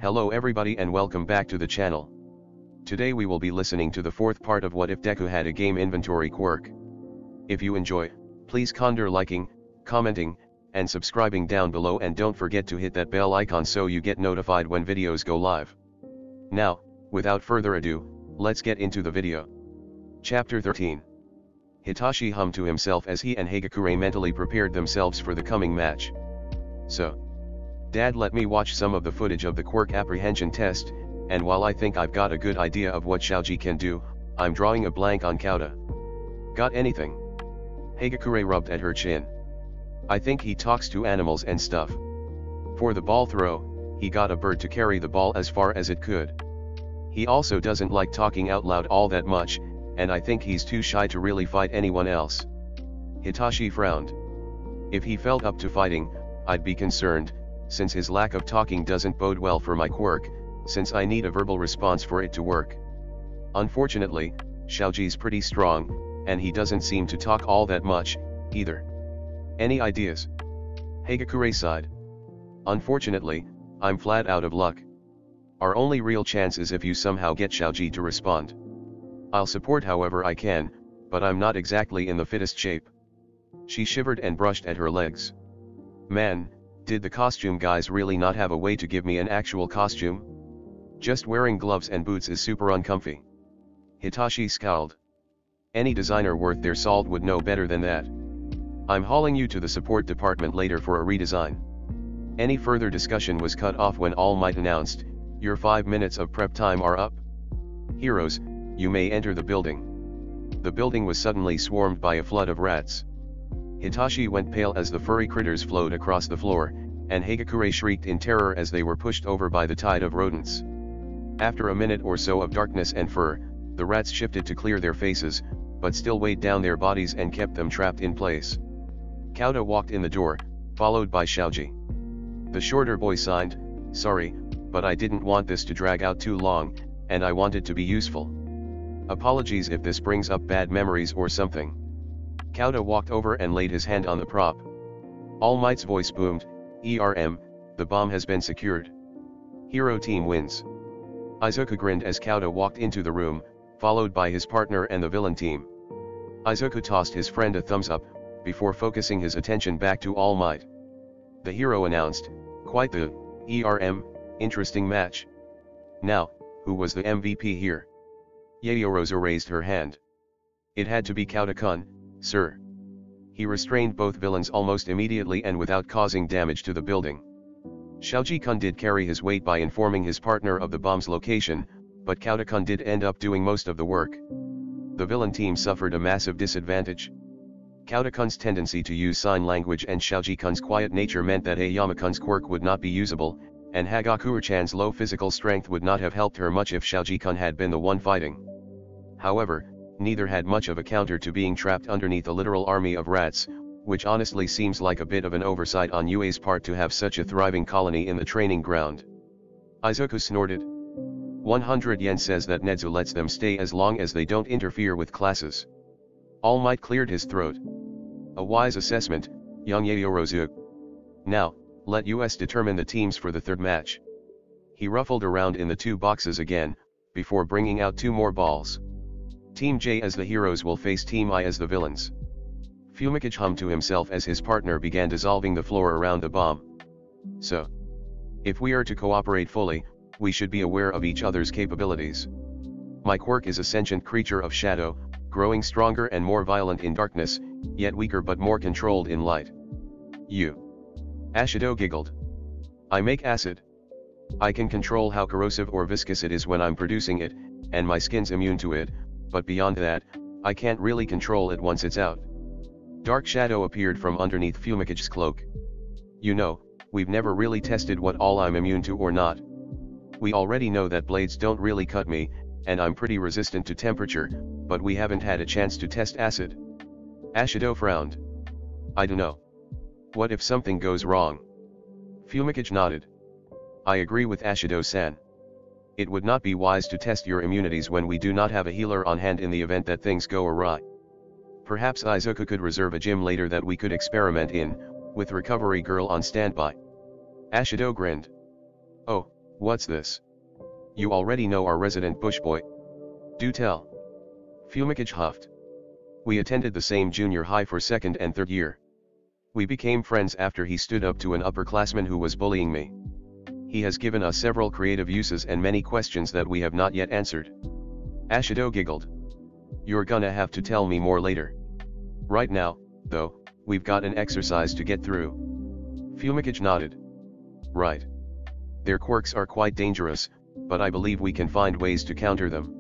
Hello everybody and welcome back to the channel. Today we will be listening to the fourth part of What If Deku Had a Game Inventory Quirk. If you enjoy, please consider liking, commenting, and subscribing down below, and don't forget to hit that bell icon so you get notified when videos go live. Now, without further ado, let's get into the video. Chapter 13. Hitachi hummed to himself as he and Hagakure mentally prepared themselves for the coming match. So, Dad let me watch some of the footage of the Quirk apprehension test, and while I think I've got a good idea of what Shoji can do, I'm drawing a blank on Kauta. Got anything? Hagakure rubbed at her chin. I think he talks to animals and stuff. For the ball throw, he got a bird to carry the ball as far as it could. He also doesn't like talking out loud all that much, and I think he's too shy to really fight anyone else. Hitachi frowned. If he felt up to fighting, I'd be concerned, since his lack of talking doesn't bode well for my Quirk, since I need a verbal response for it to work. Unfortunately, Shoji's pretty strong, and he doesn't seem to talk all that much, either. Any ideas? Hagakure sighed. Unfortunately, I'm flat out of luck. Our only real chance is if you somehow get Shoji to respond. I'll support however I can, but I'm not exactly in the fittest shape. She shivered and brushed at her legs. Man, did the costume guys really not have a way to give me an actual costume? Just wearing gloves and boots is super uncomfy. Hitachi scowled. Any designer worth their salt would know better than that. I'm hauling you to the support department later for a redesign. Any further discussion was cut off when All Might announced, your 5 minutes of prep time are up. Heroes, you may enter the building. The building was suddenly swarmed by a flood of rats. Hitachi went pale as the furry critters flowed across the floor, and Hagakure shrieked in terror as they were pushed over by the tide of rodents. After a minute or so of darkness and fur, the rats shifted to clear their faces, but still weighed down their bodies and kept them trapped in place. Kauta walked in the door, followed by Shoji. The shorter boy signed, sorry, but I didn't want this to drag out too long, and I wanted to be useful. Apologies if this brings up bad memories or something. Kauta walked over and laid his hand on the prop. All Might's voice boomed, the bomb has been secured. Hero team wins. Izuku grinned as Kauta walked into the room, followed by his partner and the villain team. Izuku tossed his friend a thumbs up, before focusing his attention back to All Might. The hero announced, quite the, interesting match. Now, who was the MVP here? Yaoyorozu raised her hand. It had to be Kauta-kun, sir. He restrained both villains almost immediately and without causing damage to the building. Shoji-kun did carry his weight by informing his partner of the bomb's location, but Kauta-kun did end up doing most of the work. The villain team suffered a massive disadvantage. Kauta-kun's tendency to use sign language and Shoji-kun's quiet nature meant that Aoyama-kun's quirk would not be usable, and Hagakure-chan's low physical strength would not have helped her much if Shoji-kun had been the one fighting. However, neither had much of a counter to being trapped underneath a literal army of rats, which honestly seems like a bit of an oversight on UA's part to have such a thriving colony in the training ground. Izuku snorted. 100 yen says that Netsu lets them stay as long as they don't interfere with classes. All Might cleared his throat. A wise assessment, young Yaoyorozu. Now, let us determine the teams for the third match. He ruffled around in the two boxes again, before bringing out two more balls. Team J as the heroes will face Team I as the villains. Fumikage hummed to himself as his partner began dissolving the floor around the bomb. So, if we are to cooperate fully, we should be aware of each other's capabilities. My Quirk is a sentient creature of shadow, growing stronger and more violent in darkness, yet weaker but more controlled in light. You. Ashido giggled. I make acid. I can control how corrosive or viscous it is when I'm producing it, and my skin's immune to it, but beyond that, I can't really control it once it's out. Dark shadow appeared from underneath Fumicage's cloak. You know, we've never really tested what all I'm immune to or not. We already know that blades don't really cut me, and I'm pretty resistant to temperature, but we haven't had a chance to test acid. Ashido frowned. I dunno. What if something goes wrong? Fumikage nodded. I agree with Ashido-san. It would not be wise to test your immunities when we do not have a healer on hand in the event that things go awry. Perhaps Izuku could reserve a gym later that we could experiment in, with Recovery Girl on standby. Ashido grinned. Oh, What's this? You already know our resident bush boy. Do tell. Fumikage huffed. We attended the same junior high for second and third year. We became friends after he stood up to an upperclassman who was bullying me. He has given us several creative uses and many questions that we have not yet answered. Ashido giggled. You're gonna have to tell me more later. Right now, though, we've got an exercise to get through. Fumikage nodded. Right. Their quirks are quite dangerous, but I believe we can find ways to counter them.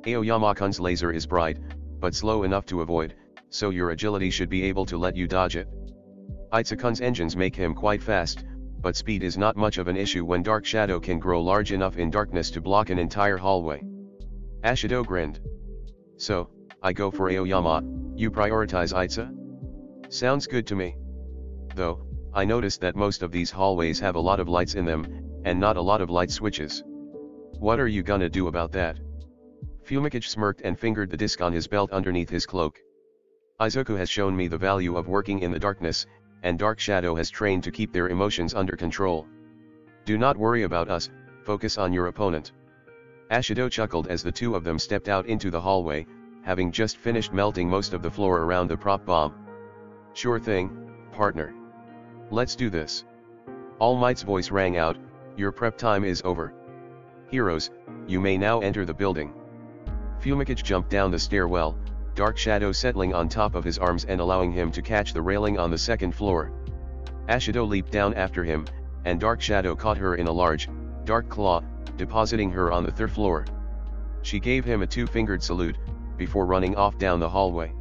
Aoyama-kun's laser is bright, but slow enough to avoid, so your agility should be able to let you dodge it. Itsukun's engines make him quite fast, but speed is not much of an issue when Dark Shadow can grow large enough in darkness to block an entire hallway. Ashido grinned. So, I go for Aoyama, you prioritize Itsu? Sounds good to me. Though, I noticed that most of these hallways have a lot of lights in them, and not a lot of light switches. What are you gonna do about that? Fumikage smirked and fingered the disc on his belt underneath his cloak. Izuku has shown me the value of working in the darkness, and Dark Shadow has trained to keep their emotions under control. Do not worry about us, focus on your opponent. Ashido chuckled as the two of them stepped out into the hallway, having just finished melting most of the floor around the prop bomb. Sure thing, partner. Let's do this. All Might's voice rang out, your prep time is over. Heroes, you may now enter the building. Fumikage jumped down the stairwell, Dark Shadow settling on top of his arms and allowing him to catch the railing on the second floor. Ashido leaped down after him, and Dark Shadow caught her in a large, dark claw, depositing her on the third floor. She gave him a two-fingered salute, before running off down the hallway.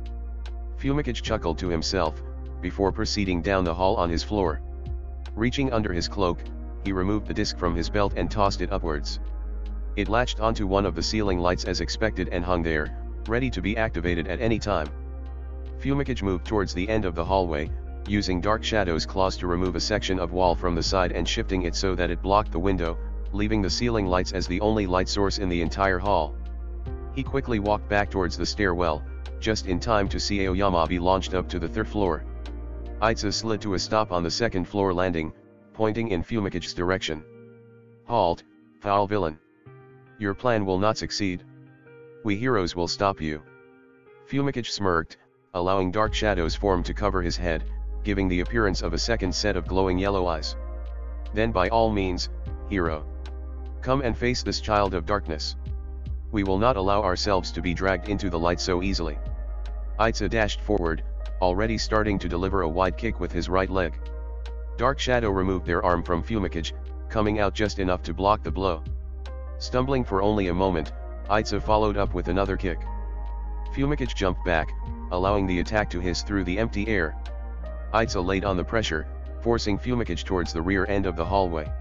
Fumikage chuckled to himself, before proceeding down the hall on his floor. Reaching under his cloak, he removed the disc from his belt and tossed it upwards. It latched onto one of the ceiling lights as expected and hung there, ready to be activated at any time. Fumikage moved towards the end of the hallway, using Dark Shadow's claws to remove a section of wall from the side and shifting it so that it blocked the window, leaving the ceiling lights as the only light source in the entire hall. He quickly walked back towards the stairwell, just in time to see Aoyama be launched up to the third floor. Itsu slid to a stop on the second floor landing, pointing in Fumicage's direction. Halt, foul villain. Your plan will not succeed. We heroes will stop you. Fumikage smirked, allowing Dark Shadow's form to cover his head, giving the appearance of a second set of glowing yellow eyes. Then by all means, hero. Come and face this child of darkness. We will not allow ourselves to be dragged into the light so easily. Itsu dashed forward, already starting to deliver a wide kick with his right leg. Dark Shadow removed their arm from Fumikage, coming out just enough to block the blow. Stumbling for only a moment, Itsu followed up with another kick. Fumikage jumped back, allowing the attack to hiss through the empty air. Itsu laid on the pressure, forcing Fumikage towards the rear end of the hallway.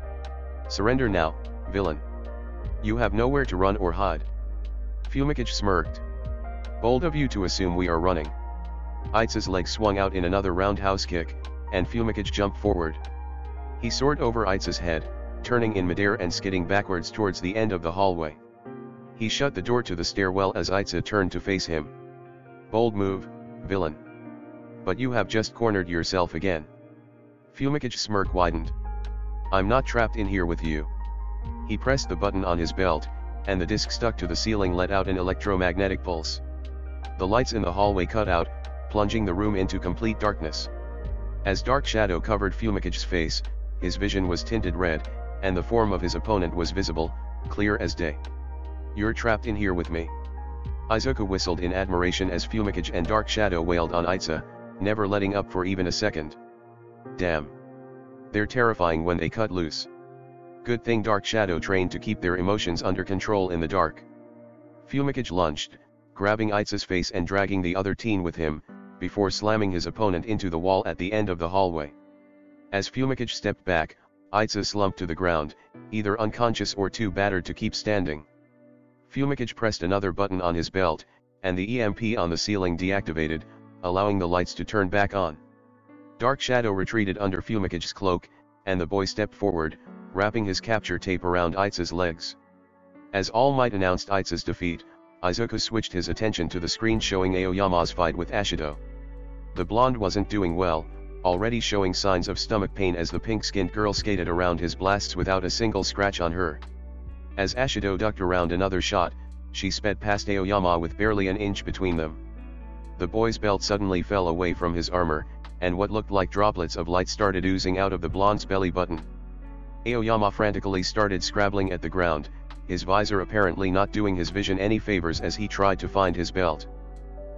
Surrender now, villain. You have nowhere to run or hide. Fumikage smirked. Bold of you to assume we are running. Itsu's leg swung out in another roundhouse kick, and Fumikage jumped forward. He soared over Itsu's head, turning in midair and skidding backwards towards the end of the hallway. He shut the door to the stairwell as Itsu turned to face him. Bold move, villain. But you have just cornered yourself again. Fumicage's smirk widened. I'm not trapped in here with you. He pressed the button on his belt, and the disc stuck to the ceiling let out an electromagnetic pulse. The lights in the hallway cut out, plunging the room into complete darkness. As Dark Shadow covered Fumicage's face, his vision was tinted red, and the form of his opponent was visible, clear as day. You're trapped in here with me. Izuku whistled in admiration as Fumikage and Dark Shadow wailed on Itsu, never letting up for even a second. Damn. They're terrifying when they cut loose. Good thing Dark Shadow trained to keep their emotions under control in the dark. Fumikage lunged, grabbing Itsu's face and dragging the other teen with him, before slamming his opponent into the wall at the end of the hallway. As Fumikage stepped back, Itsu slumped to the ground, either unconscious or too battered to keep standing. Fumikage pressed another button on his belt, and the EMP on the ceiling deactivated, allowing the lights to turn back on. Dark Shadow retreated under Fumicage's cloak, and the boy stepped forward, wrapping his capture tape around Itsu's legs. As All Might announced Itsu's defeat, Izuku switched his attention to the screen showing Aoyama's fight with Ashido. The blonde wasn't doing well, already showing signs of stomach pain as the pink-skinned girl skated around his blasts without a single scratch on her. As Ashido ducked around another shot, she sped past Aoyama with barely an inch between them. The boy's belt suddenly fell away from his armor, and what looked like droplets of light started oozing out of the blonde's belly button. Aoyama frantically started scrabbling at the ground, his visor apparently not doing his vision any favors as he tried to find his belt.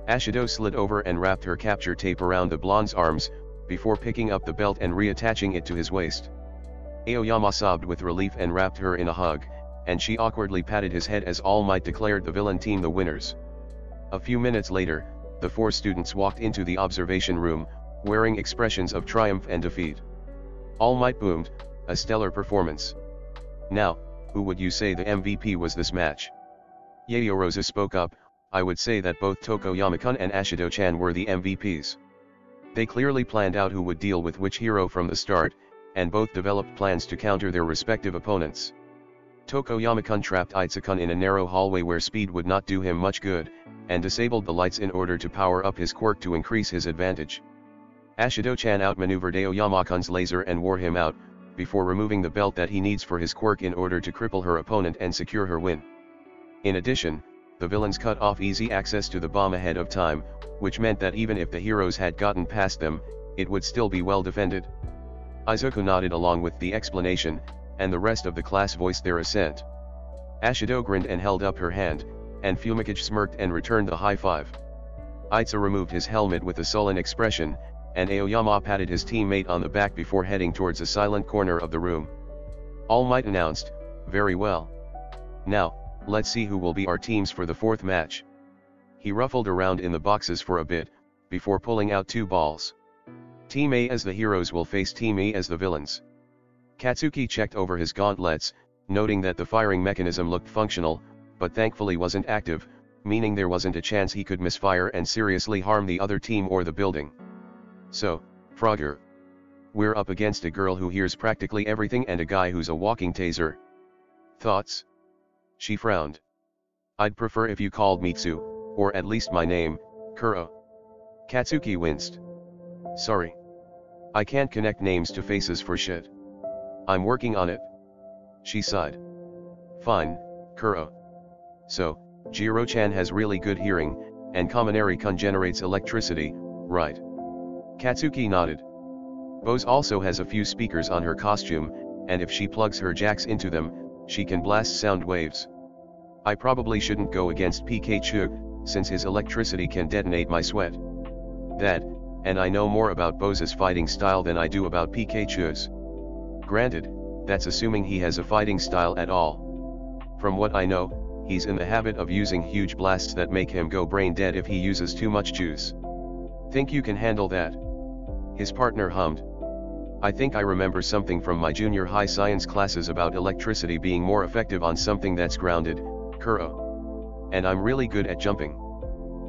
Ashido slid over and wrapped her capture tape around the blonde's arms, before picking up the belt and reattaching it to his waist. Aoyama sobbed with relief and wrapped her in a hug, and she awkwardly patted his head as All Might declared the villain team the winners. A few minutes later, the 4 students walked into the observation room, wearing expressions of triumph and defeat. All Might boomed, "A stellar performance. Now, who would you say the MVP was this match?" Yaoyorozu spoke up, "I would say that both Tokoyama-kun and Ashido-chan were the MVPs. They clearly planned out who would deal with which hero from the start, and both developed plans to counter their respective opponents. Tokoyama-kun trapped Itsuka-kun in a narrow hallway where speed would not do him much good, and disabled the lights in order to power up his quirk to increase his advantage. Ashido-chan outmaneuvered Aoyama-kun's laser and wore him out, before removing the belt that he needs for his quirk in order to cripple her opponent and secure her win. In addition, the villains cut off easy access to the bomb ahead of time, which meant that even if the heroes had gotten past them, it would still be well defended." Izuku nodded along with the explanation, and the rest of the class voiced their assent. Ashido grinned and held up her hand, and Fumikage smirked and returned the high five. Itsu removed his helmet with a sullen expression, and Aoyama patted his teammate on the back before heading towards a silent corner of the room. All Might announced, "Very well. Now, let's see who will be our teams for the 4th match." He ruffled around in the boxes for a bit, before pulling out 2 balls. Team A as the heroes will face Team E as the villains. Katsuki checked over his gauntlets, noting that the firing mechanism looked functional, but thankfully wasn't active, meaning there wasn't a chance he could misfire and seriously harm the other team or the building. "So, Frogger. We're up against a girl who hears practically everything and a guy who's a walking taser. Thoughts?" She frowned. "I'd prefer if you called me Tsu, or at least my name, Kuro." Katsuki winced. "Sorry. I can't connect names to faces for shit. I'm working on it." She sighed. "Fine, Kuro. So, Jiro-chan has really good hearing, and Kaminari-kun generates electricity, right?" Katsuki nodded. "Bose also has a few speakers on her costume, and if she plugs her jacks into them, she can blast sound waves. I probably shouldn't go against Pikachu, since his electricity can detonate my sweat. That, and I know more about Bose's fighting style than I do about Pikachu's. Granted, that's assuming he has a fighting style at all. From what I know, he's in the habit of using huge blasts that make him go brain dead if he uses too much juice. Think you can handle that?" His partner hummed. "I think I remember something from my junior high science classes about electricity being more effective on something that's grounded, Kuro. And I'm really good at jumping."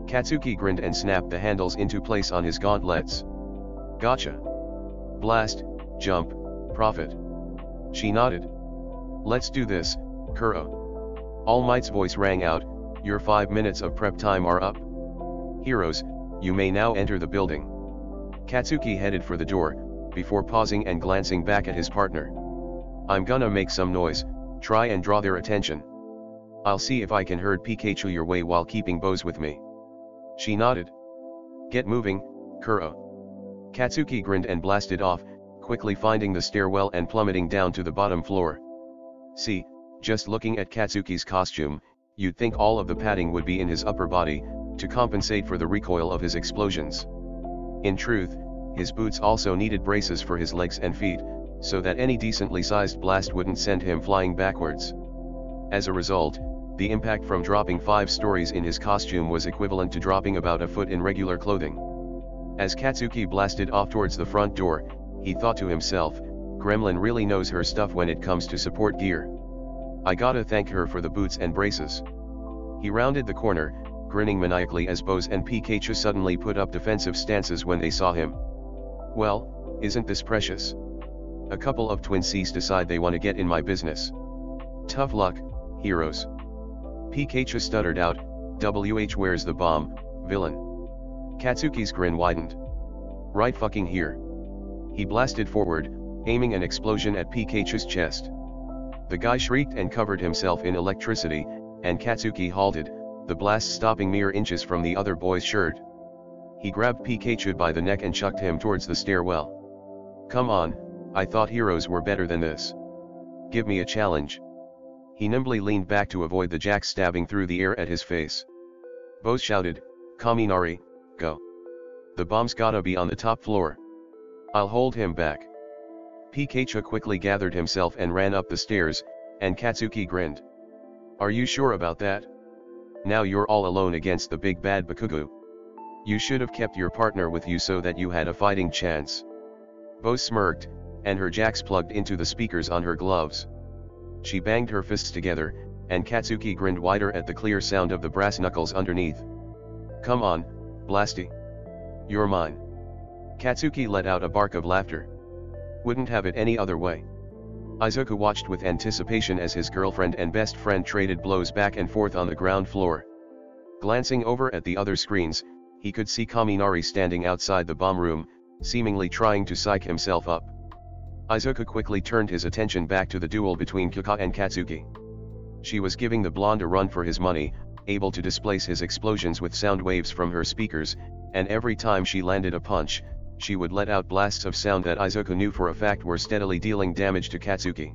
Katsuki grinned and snapped the handles into place on his gauntlets. "Gotcha. Blast, jump, profit." She nodded. "Let's do this, Kuro." All Might's voice rang out, "Your 5 minutes of prep time are up. Heroes, you may now enter the building." Katsuki headed for the door, before pausing and glancing back at his partner. "I'm gonna make some noise, try and draw their attention. I'll see if I can herd Pikachu your way while keeping Bose with me." She nodded. "Get moving, Kuro." Katsuki grinned and blasted off, quickly finding the stairwell and plummeting down to the bottom floor. See, just looking at Katsuki's costume, you'd think all of the padding would be in his upper body, to compensate for the recoil of his explosions. In truth, his boots also needed braces for his legs and feet, so that any decently sized blast wouldn't send him flying backwards. As a result, the impact from dropping 5 stories in his costume was equivalent to dropping about a foot in regular clothing. As Katsuki blasted off towards the front door, he thought to himself, Gremlin really knows her stuff when it comes to support gear. I gotta thank her for the boots and braces. He rounded the corner, grinning maniacally as Bose and Pikachu suddenly put up defensive stances when they saw him. Well, isn't this precious? A couple of twinsies decide they want to get in my business. Tough luck, heroes. Pikachu stuttered out, where's the bomb, villain? Katsuki's grin widened. Right fucking here. He blasted forward, aiming an explosion at Pikachu's chest. The guy shrieked and covered himself in electricity, and Katsuki halted, the blast stopping mere inches from the other boy's shirt. He grabbed Pikachu by the neck and chucked him towards the stairwell. "Come on, I thought heroes were better than this. Give me a challenge." He nimbly leaned back to avoid the jack stabbing through the air at his face. Bose shouted, "Kaminari, go. The bomb's gotta be on the top floor. I'll hold him back." Pikachu quickly gathered himself and ran up the stairs, and Katsuki grinned. "Are you sure about that? Now you're all alone against the big bad Bakugo. You should have kept your partner with you so that you had a fighting chance." Bose smirked, and her jacks plugged into the speakers on her gloves. She banged her fists together, and Katsuki grinned wider at the clear sound of the brass knuckles underneath. "Come on, Blasty. You're mine." Katsuki let out a bark of laughter. Wouldn't have it any other way. Izuku watched with anticipation as his girlfriend and best friend traded blows back and forth on the ground floor. Glancing over at the other screens, he could see Kaminari standing outside the bomb room, seemingly trying to psych himself up. Izuku quickly turned his attention back to the duel between Kyuka and Katsuki. She was giving the blonde a run for his money, able to displace his explosions with sound waves from her speakers, and every time she landed a punch, she would let out blasts of sound that Izuku knew for a fact were steadily dealing damage to Katsuki.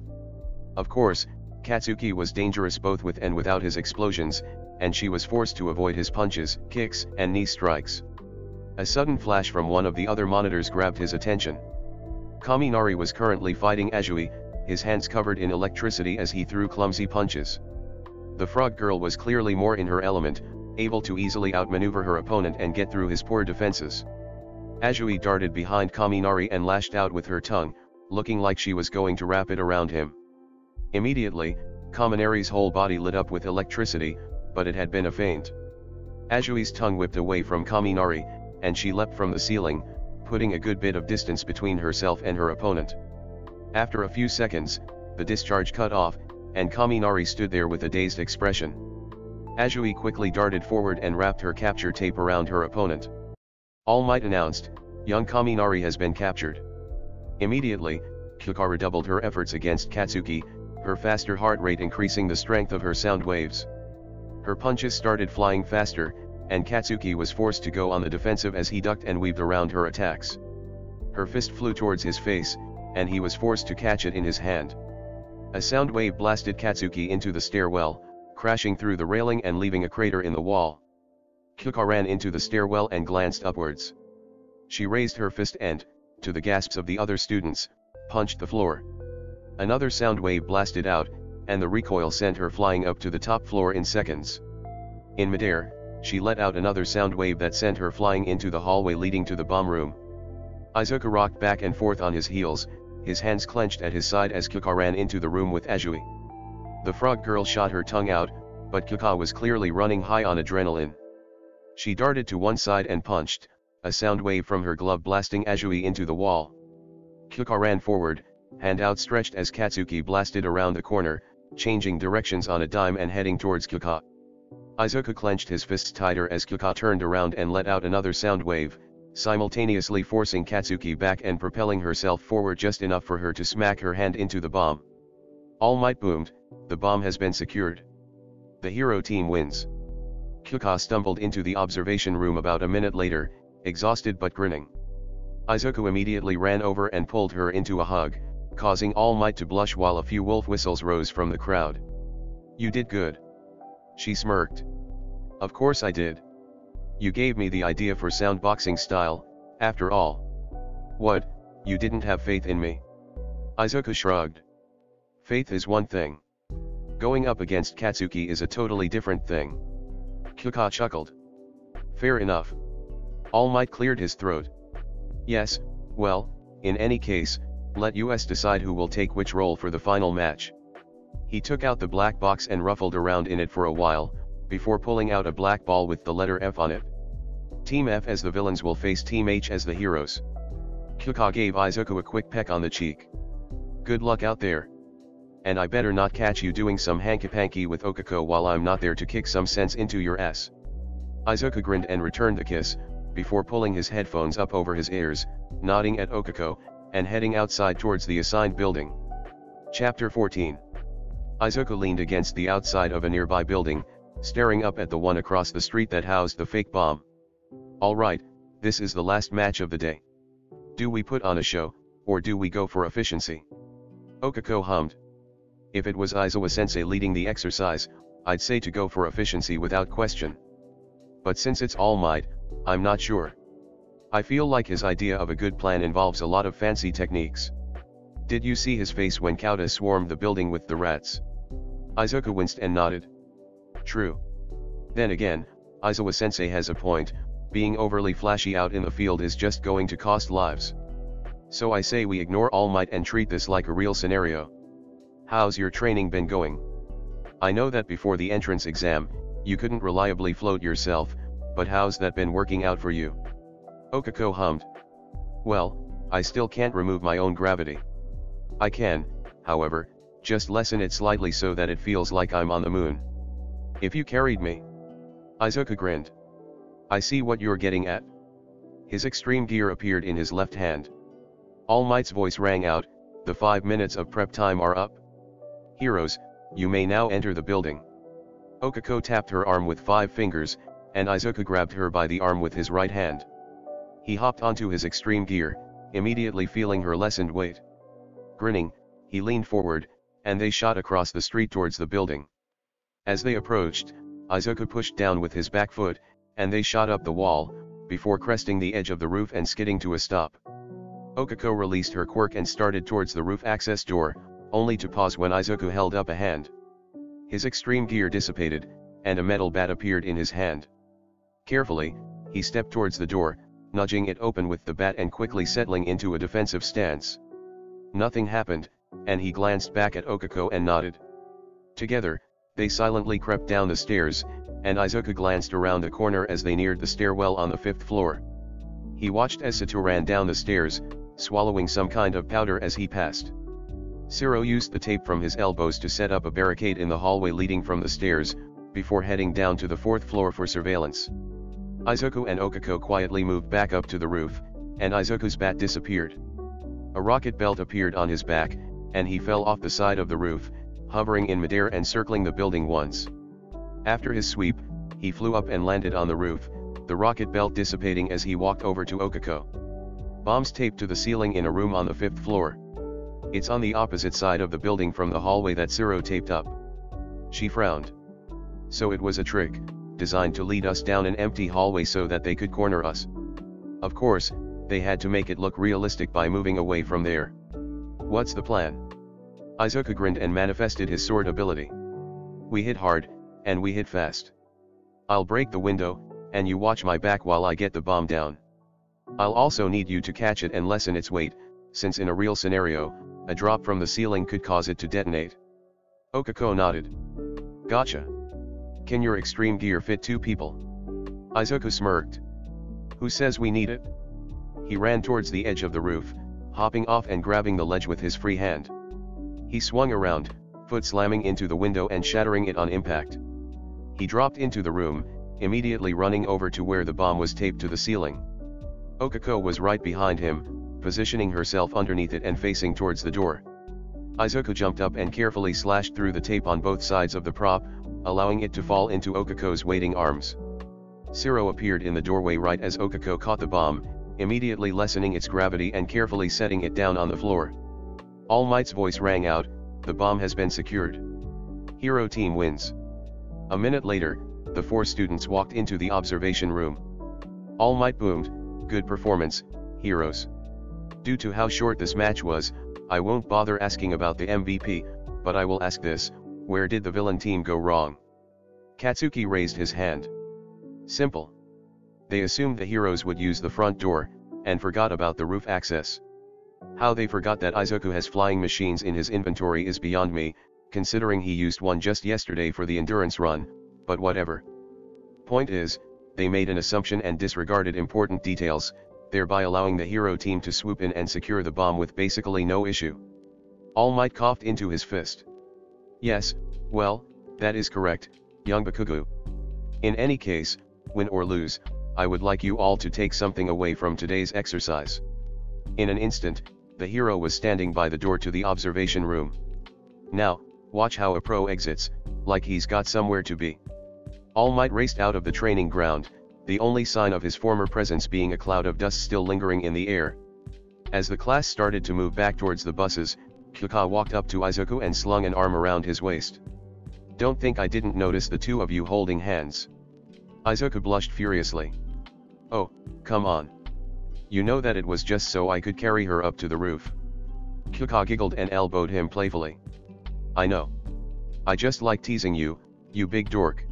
Of course, Katsuki was dangerous both with and without his explosions, and she was forced to avoid his punches, kicks, and knee strikes. A sudden flash from one of the other monitors grabbed his attention. Kaminari was currently fighting Azui, his hands covered in electricity as he threw clumsy punches. The frog girl was clearly more in her element, able to easily outmaneuver her opponent and get through his poor defenses. Azui darted behind Kaminari and lashed out with her tongue, looking like she was going to wrap it around him. Immediately, Kaminari's whole body lit up with electricity, but it had been a feint. Azui's tongue whipped away from Kaminari, and she leapt from the ceiling, putting a good bit of distance between herself and her opponent. After a few seconds, the discharge cut off, and Kaminari stood there with a dazed expression. Azui quickly darted forward and wrapped her capture tape around her opponent. All Might announced, "Young Kaminari has been captured." Immediately, Kyuka redoubled her efforts against Katsuki, her faster heart rate increasing the strength of her sound waves. Her punches started flying faster, and Katsuki was forced to go on the defensive as he ducked and weaved around her attacks. Her fist flew towards his face, and he was forced to catch it in his hand. A sound wave blasted Katsuki into the stairwell, crashing through the railing and leaving a crater in the wall. Kyuka ran into the stairwell and glanced upwards. She raised her fist and, to the gasps of the other students, punched the floor. Another sound wave blasted out, and the recoil sent her flying up to the top floor in seconds. In midair, she let out another sound wave that sent her flying into the hallway leading to the bomb room. Izuku rocked back and forth on his heels, his hands clenched at his side as Kyuka ran into the room with Azui. The frog girl shot her tongue out, but Kyuka was clearly running high on adrenaline. She darted to one side and punched, a sound wave from her glove blasting Azui into the wall. Kyuka ran forward, hand outstretched as Katsuki blasted around the corner, changing directions on a dime and heading towards Kyuka. Izuku clenched his fists tighter as Kyuka turned around and let out another sound wave, simultaneously forcing Katsuki back and propelling herself forward just enough for her to smack her hand into the bomb. All Might boomed, "The bomb has been secured. The hero team wins." Kyuka stumbled into the observation room about a minute later, exhausted but grinning. Izuku immediately ran over and pulled her into a hug, causing All Might to blush while a few wolf whistles rose from the crowd. "You did good." She smirked. "Of course I did. You gave me the idea for soundboxing style, after all." "What, you didn't have faith in me?" Izuku shrugged. "Faith is one thing. Going up against Katsuki is a totally different thing." Kyuka chuckled. "Fair enough." All Might cleared his throat. "Yes, well, in any case, let us decide who will take which role for the final match." He took out the black box and ruffled around in it for a while, before pulling out a black ball with the letter F on it. Team F as the villains will face Team H as the heroes. Kyuka gave Izuku a quick peck on the cheek. "Good luck out there. And I better not catch you doing some hanky-panky with Okako while I'm not there to kick some sense into your ass." Izuku grinned and returned the kiss, before pulling his headphones up over his ears, nodding at Okako, and heading outside towards the assigned building. Chapter 14. Izuku leaned against the outside of a nearby building, staring up at the one across the street that housed the fake bomb. Alright, this is the last match of the day. Do we put on a show, or do we go for efficiency? Okako hummed. If it was Aizawa-sensei leading the exercise, I'd say to go for efficiency without question. But since it's All Might, I'm not sure. I feel like his idea of a good plan involves a lot of fancy techniques. Did you see his face when Kauta swarmed the building with the rats? Izuku winced and nodded. True. Then again, Aizawa-sensei has a point, being overly flashy out in the field is just going to cost lives. So I say we ignore All Might and treat this like a real scenario. How's your training been going? I know that before the entrance exam, you couldn't reliably float yourself, but how's that been working out for you? Okako hummed. Well, I still can't remove my own gravity. I can, however, just lessen it slightly so that it feels like I'm on the moon. If you carried me. Izuku grinned. I see what you're getting at. His extreme gear appeared in his left hand. All Might's voice rang out, the 5 minutes of prep time are up. Heroes, you may now enter the building. Okako tapped her arm with 5 fingers, and Izuku grabbed her by the arm with his right hand. He hopped onto his extreme gear, immediately feeling her lessened weight. Grinning, he leaned forward, and they shot across the street towards the building. As they approached, Izuku pushed down with his back foot, and they shot up the wall, before cresting the edge of the roof and skidding to a stop. Okako released her quirk and started towards the roof access door, only to pause when Izuku held up a hand. His extreme gear dissipated, and a metal bat appeared in his hand. Carefully, he stepped towards the door, nudging it open with the bat and quickly settling into a defensive stance. Nothing happened, and he glanced back at Okako and nodded. Together, they silently crept down the stairs, and Izuku glanced around the corner as they neared the stairwell on the 5th floor. He watched as Sato ran down the stairs, swallowing some kind of powder as he passed. Shiro used the tape from his elbows to set up a barricade in the hallway leading from the stairs, before heading down to the 4th floor for surveillance. Izuku and Okako quietly moved back up to the roof, and Izuku's bat disappeared. A rocket belt appeared on his back, and he fell off the side of the roof, hovering in midair and circling the building once. After his sweep, he flew up and landed on the roof, the rocket belt dissipating as he walked over to Okako. Bombs taped to the ceiling in a room on the 5th floor. It's on the opposite side of the building from the hallway that Shiro taped up. She frowned. So it was a trick, designed to lead us down an empty hallway so that they could corner us. Of course, they had to make it look realistic by moving away from there. What's the plan? Izuku grinned and manifested his sword ability. We hit hard, and we hit fast. I'll break the window, and you watch my back while I get the bomb down. I'll also need you to catch it and lessen its weight, since in a real scenario, a drop from the ceiling could cause it to detonate. Okako nodded. Gotcha. Can your extreme gear fit 2 people? Izuku smirked. Who says we need it? He ran towards the edge of the roof, hopping off and grabbing the ledge with his free hand. He swung around, foot slamming into the window and shattering it on impact. He dropped into the room, immediately running over to where the bomb was taped to the ceiling. Okako was right behind him, positioning herself underneath it and facing towards the door. Izuku jumped up and carefully slashed through the tape on both sides of the prop, allowing it to fall into Okako's waiting arms. Shiro appeared in the doorway right as Okako caught the bomb, immediately lessening its gravity and carefully setting it down on the floor. All Might's voice rang out, the bomb has been secured. Hero team wins. A minute later, the 4 students walked into the observation room. All Might boomed, good performance, heroes. Due to how short this match was, I won't bother asking about the MVP, but I will ask this, where did the villain team go wrong? Katsuki raised his hand. Simple. They assumed the heroes would use the front door, and forgot about the roof access. How they forgot that Izuku has flying machines in his inventory is beyond me, considering he used one just yesterday for the endurance run, but whatever. Point is, they made an assumption and disregarded important details, thereby allowing the hero team to swoop in and secure the bomb with basically no issue. All Might coughed into his fist. Yes, well, that is correct, young Bakugo. In any case, win or lose, I would like you all to take something away from today's exercise. In an instant, The hero was standing by the door to the observation room. Now, watch how a pro exits, like he's got somewhere to be. All Might raced out of the training ground, the only sign of his former presence being a cloud of dust still lingering in the air. As the class started to move back towards the buses, Quirk walked up to Izuku and slung an arm around his waist. "Don't think I didn't notice the two of you holding hands." Izuku blushed furiously. "Oh, come on. You know that it was just so I could carry her up to the roof." Quirk giggled and elbowed him playfully. "I know. I just like teasing you, you big dork."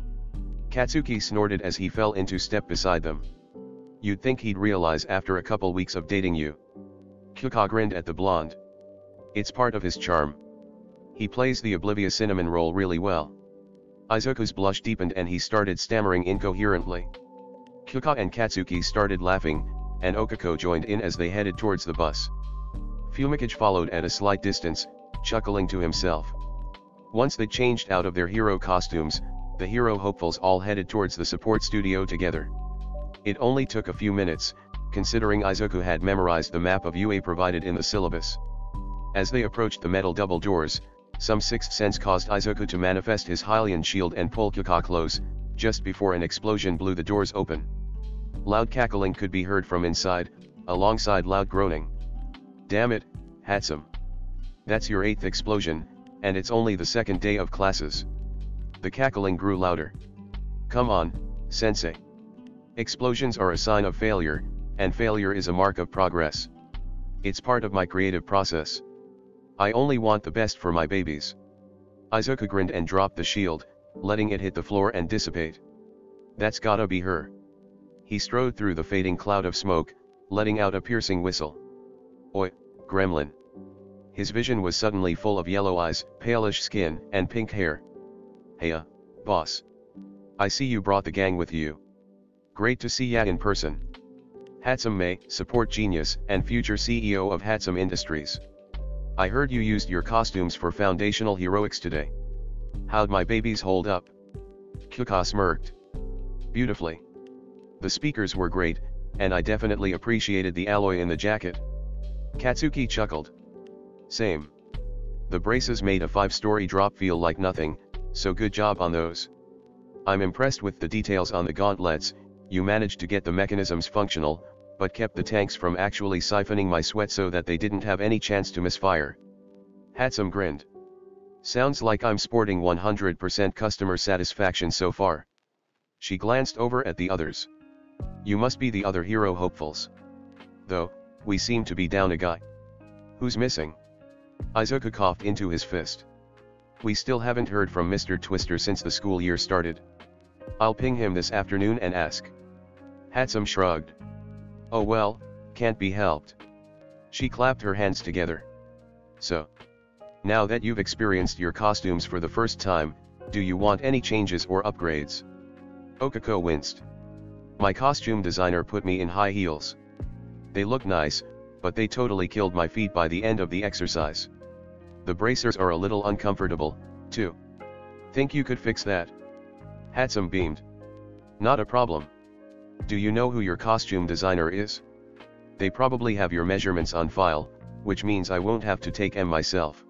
Katsuki snorted as he fell into step beside them. "You'd think he'd realize after a couple weeks of dating you." Quirk grinned at the blonde. "It's part of his charm. He plays the oblivious cinnamon roll really well." Izuku's blush deepened and he started stammering incoherently. Quirk and Katsuki started laughing, and Okako joined in as they headed towards the bus. Fumikage followed at a slight distance, chuckling to himself. Once they changed out of their hero costumes, the hero hopefuls all headed towards the support studio together. It only took a few minutes, considering Izuku had memorized the map of UA provided in the syllabus. As they approached the metal double doors, some sixth sense caused Izuku to manifest his Hylian shield and pull Quirk close, just before an explosion blew the doors open. Loud cackling could be heard from inside, alongside loud groaning. "Damn it, Hatsum. That's your 8th explosion, and it's only the 2nd day of classes." The cackling grew louder. "Come on, sensei. Explosions are a sign of failure, and failure is a mark of progress. It's part of my creative process. I only want the best for my babies." Izuku grinned and dropped the shield, letting it hit the floor and dissipate. "That's gotta be her." He strode through the fading cloud of smoke, letting out a piercing whistle. "Oi, gremlin." His vision was suddenly full of yellow eyes, palish skin, and pink hair. "Heya, boss. I see you brought the gang with you. Great to see ya in person. Hatsum May, support genius and future CEO of Hatsum Industries. I heard you used your costumes for foundational heroics today. How'd my babies hold up?" Quirk smirked. "Beautifully. The speakers were great, and I definitely appreciated the alloy in the jacket." Katsuki chuckled. "Same. The braces made a 5-story drop feel like nothing, so good job on those. I'm impressed with the details on the gauntlets. You managed to get the mechanisms functional, but kept the tanks from actually siphoning my sweat so that they didn't have any chance to misfire." Hatsum grinned. "Sounds like I'm sporting 100% customer satisfaction so far." She glanced over at the others. "You must be the other hero hopefuls. Though, we seem to be down a guy. Who's missing?" Izuku coughed into his fist. "We still haven't heard from Mr. Twister since the school year started. I'll ping him this afternoon and ask." Hatsum shrugged. "Oh well, can't be helped." She clapped her hands together. "So, now that you've experienced your costumes for the first time, do you want any changes or upgrades?" Okako winced. "My costume designer put me in high heels. They look nice, but they totally killed my feet by the end of the exercise. The bracers are a little uncomfortable, too. Think you could fix that?" Hatsum beamed. "Not a problem. Do you know who your costume designer is? They probably have your measurements on file, which means I won't have to take them myself."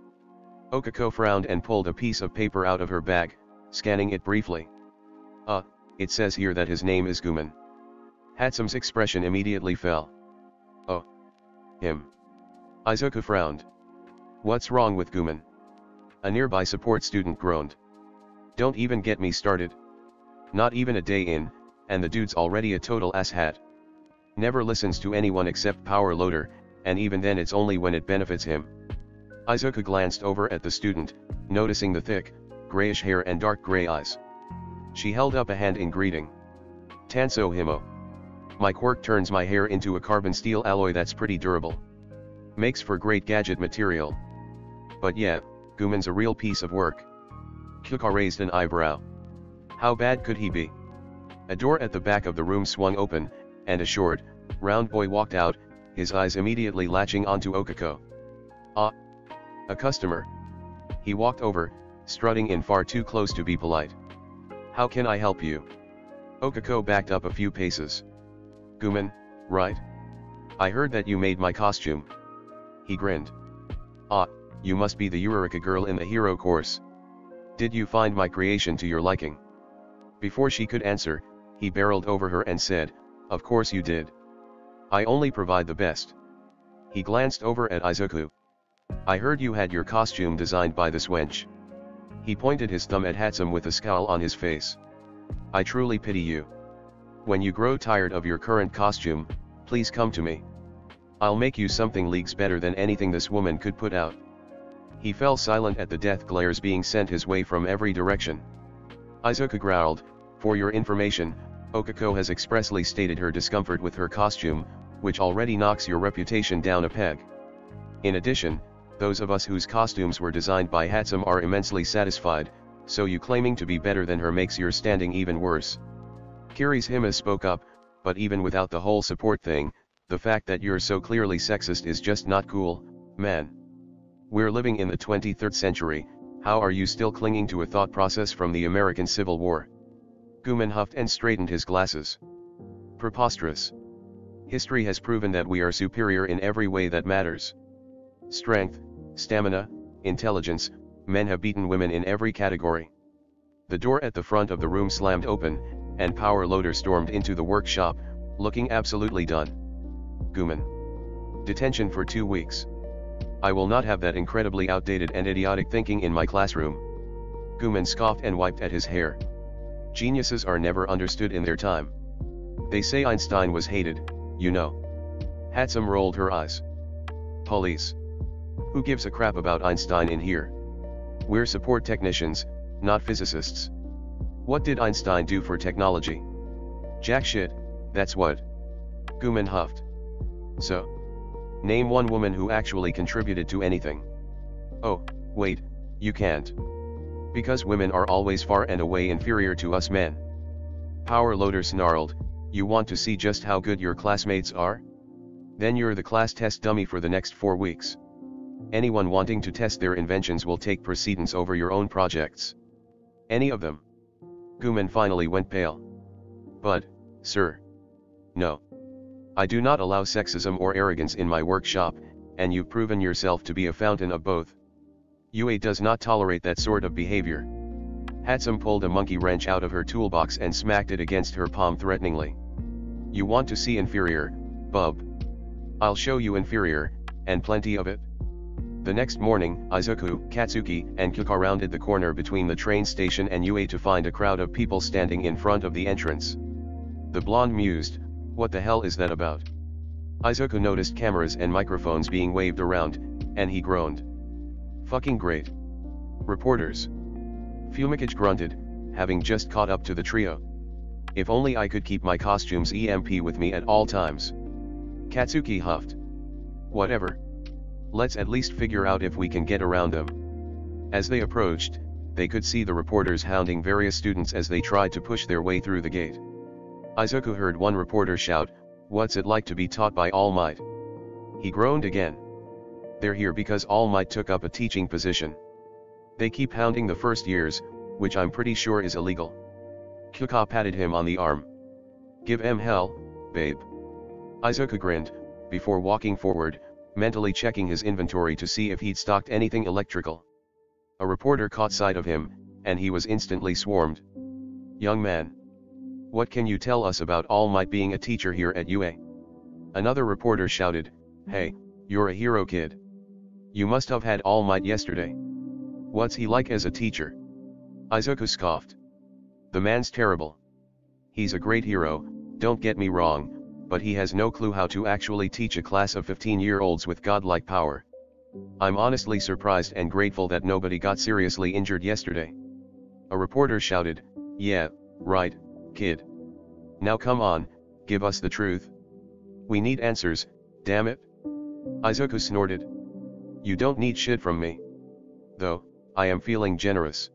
Okako frowned and pulled a piece of paper out of her bag, scanning it briefly. It says here that his name is Guman." Hatsum's expression immediately fell. "Oh. Him." Izuku frowned. "What's wrong with Guman?" A nearby support student groaned. "Don't even get me started. Not even a day in, and the dude's already a total asshat. Never listens to anyone except Power Loader, and even then it's only when it benefits him." Izuku glanced over at the student, noticing the thick, grayish hair and dark gray eyes. She held up a hand in greeting. "Tanso Himo. My quirk turns my hair into a carbon steel alloy that's pretty durable. Makes for great gadget material. But yeah, Guman's a real piece of work." Quirk raised an eyebrow. "How bad could he be?" A door at the back of the room swung open, and a short, round boy walked out, his eyes immediately latching onto Okako. "Ah! A customer." He walked over, strutting in far too close to be polite. "How can I help you?" Okako backed up a few paces. "Guman, right? I heard that you made my costume." He grinned. Ah, you must be the Eureka girl in the hero course. Did you find my creation to your liking? Before she could answer, he barreled over her and said, of course you did. I only provide the best. He glanced over at Izuku. I heard you had your costume designed by this wench. He pointed his thumb at Hatsum with a scowl on his face. I truly pity you. When you grow tired of your current costume, please come to me. I'll make you something leagues better than anything this woman could put out. He fell silent at the death glares being sent his way from every direction. Izuku growled, for your information, Okako has expressly stated her discomfort with her costume, which already knocks your reputation down a peg. In addition, those of us whose costumes were designed by Hatsum are immensely satisfied, so you claiming to be better than her makes your standing even worse. Kirishima spoke up, but even without the whole support thing, the fact that you're so clearly sexist is just not cool, man. We're living in the 23rd century, how are you still clinging to a thought process from the American Civil War? Guman huffed and straightened his glasses. Preposterous. History has proven that we are superior in every way that matters. Strength, stamina, intelligence, men have beaten women in every category. The door at the front of the room slammed open, and Power Loader stormed into the workshop, looking absolutely done. Guman. Detention for 2 weeks. I will not have that incredibly outdated and idiotic thinking in my classroom. Guman scoffed and wiped at his hair. Geniuses are never understood in their time. They say Einstein was hated, you know. Hatsum rolled her eyes. Police. Who gives a crap about Einstein in here? We're support technicians, not physicists. What did Einstein do for technology? Jack shit, that's what. Guman huffed. So? Name one woman who actually contributed to anything. Oh, wait, you can't. Because women are always far and away inferior to us men. Power Loader snarled, you want to see just how good your classmates are? Then you're the class test dummy for the next 4 weeks. Anyone wanting to test their inventions will take precedence over your own projects. Any of them. Guman finally went pale. But, sir. No. I do not allow sexism or arrogance in my workshop, and you've proven yourself to be a fountain of both. UA does not tolerate that sort of behavior. Hatsum pulled a monkey wrench out of her toolbox and smacked it against her palm threateningly. You want to see inferior, bub? I'll show you inferior, and plenty of it. The next morning, Izuku, Katsuki, and Kyuka rounded the corner between the train station and UA to find a crowd of people standing in front of the entrance. The blonde mused, what the hell is that about? Izuku noticed cameras and microphones being waved around, and he groaned. Fucking great. Reporters. Fumikage grunted, having just caught up to the trio. If only I could keep my costume's EMP with me at all times. Katsuki huffed. Whatever. Let's at least figure out if we can get around them. As they approached, they could see the reporters hounding various students as they tried to push their way through the gate. Izuku heard one reporter shout, what's it like to be taught by All Might? He groaned again. They're here because All Might took up a teaching position. They keep hounding the first years, which I'm pretty sure is illegal. Kyuka patted him on the arm. Give 'em hell, babe. Izuku grinned, before walking forward, mentally checking his inventory to see if he'd stocked anything electrical. A reporter caught sight of him, and he was instantly swarmed. Young man. What can you tell us about All Might being a teacher here at UA? Another reporter shouted, hey, you're a hero kid. You must have had All Might yesterday. What's he like as a teacher? Izuku scoffed. The man's terrible. He's a great hero, don't get me wrong, but he has no clue how to actually teach a class of 15-year-olds with godlike power. I'm honestly surprised and grateful that nobody got seriously injured yesterday. A reporter shouted, yeah, right, kid. Now come on, give us the truth. We need answers, damn it. Izuku snorted. You don't need shit from me. Though, I am feeling generous.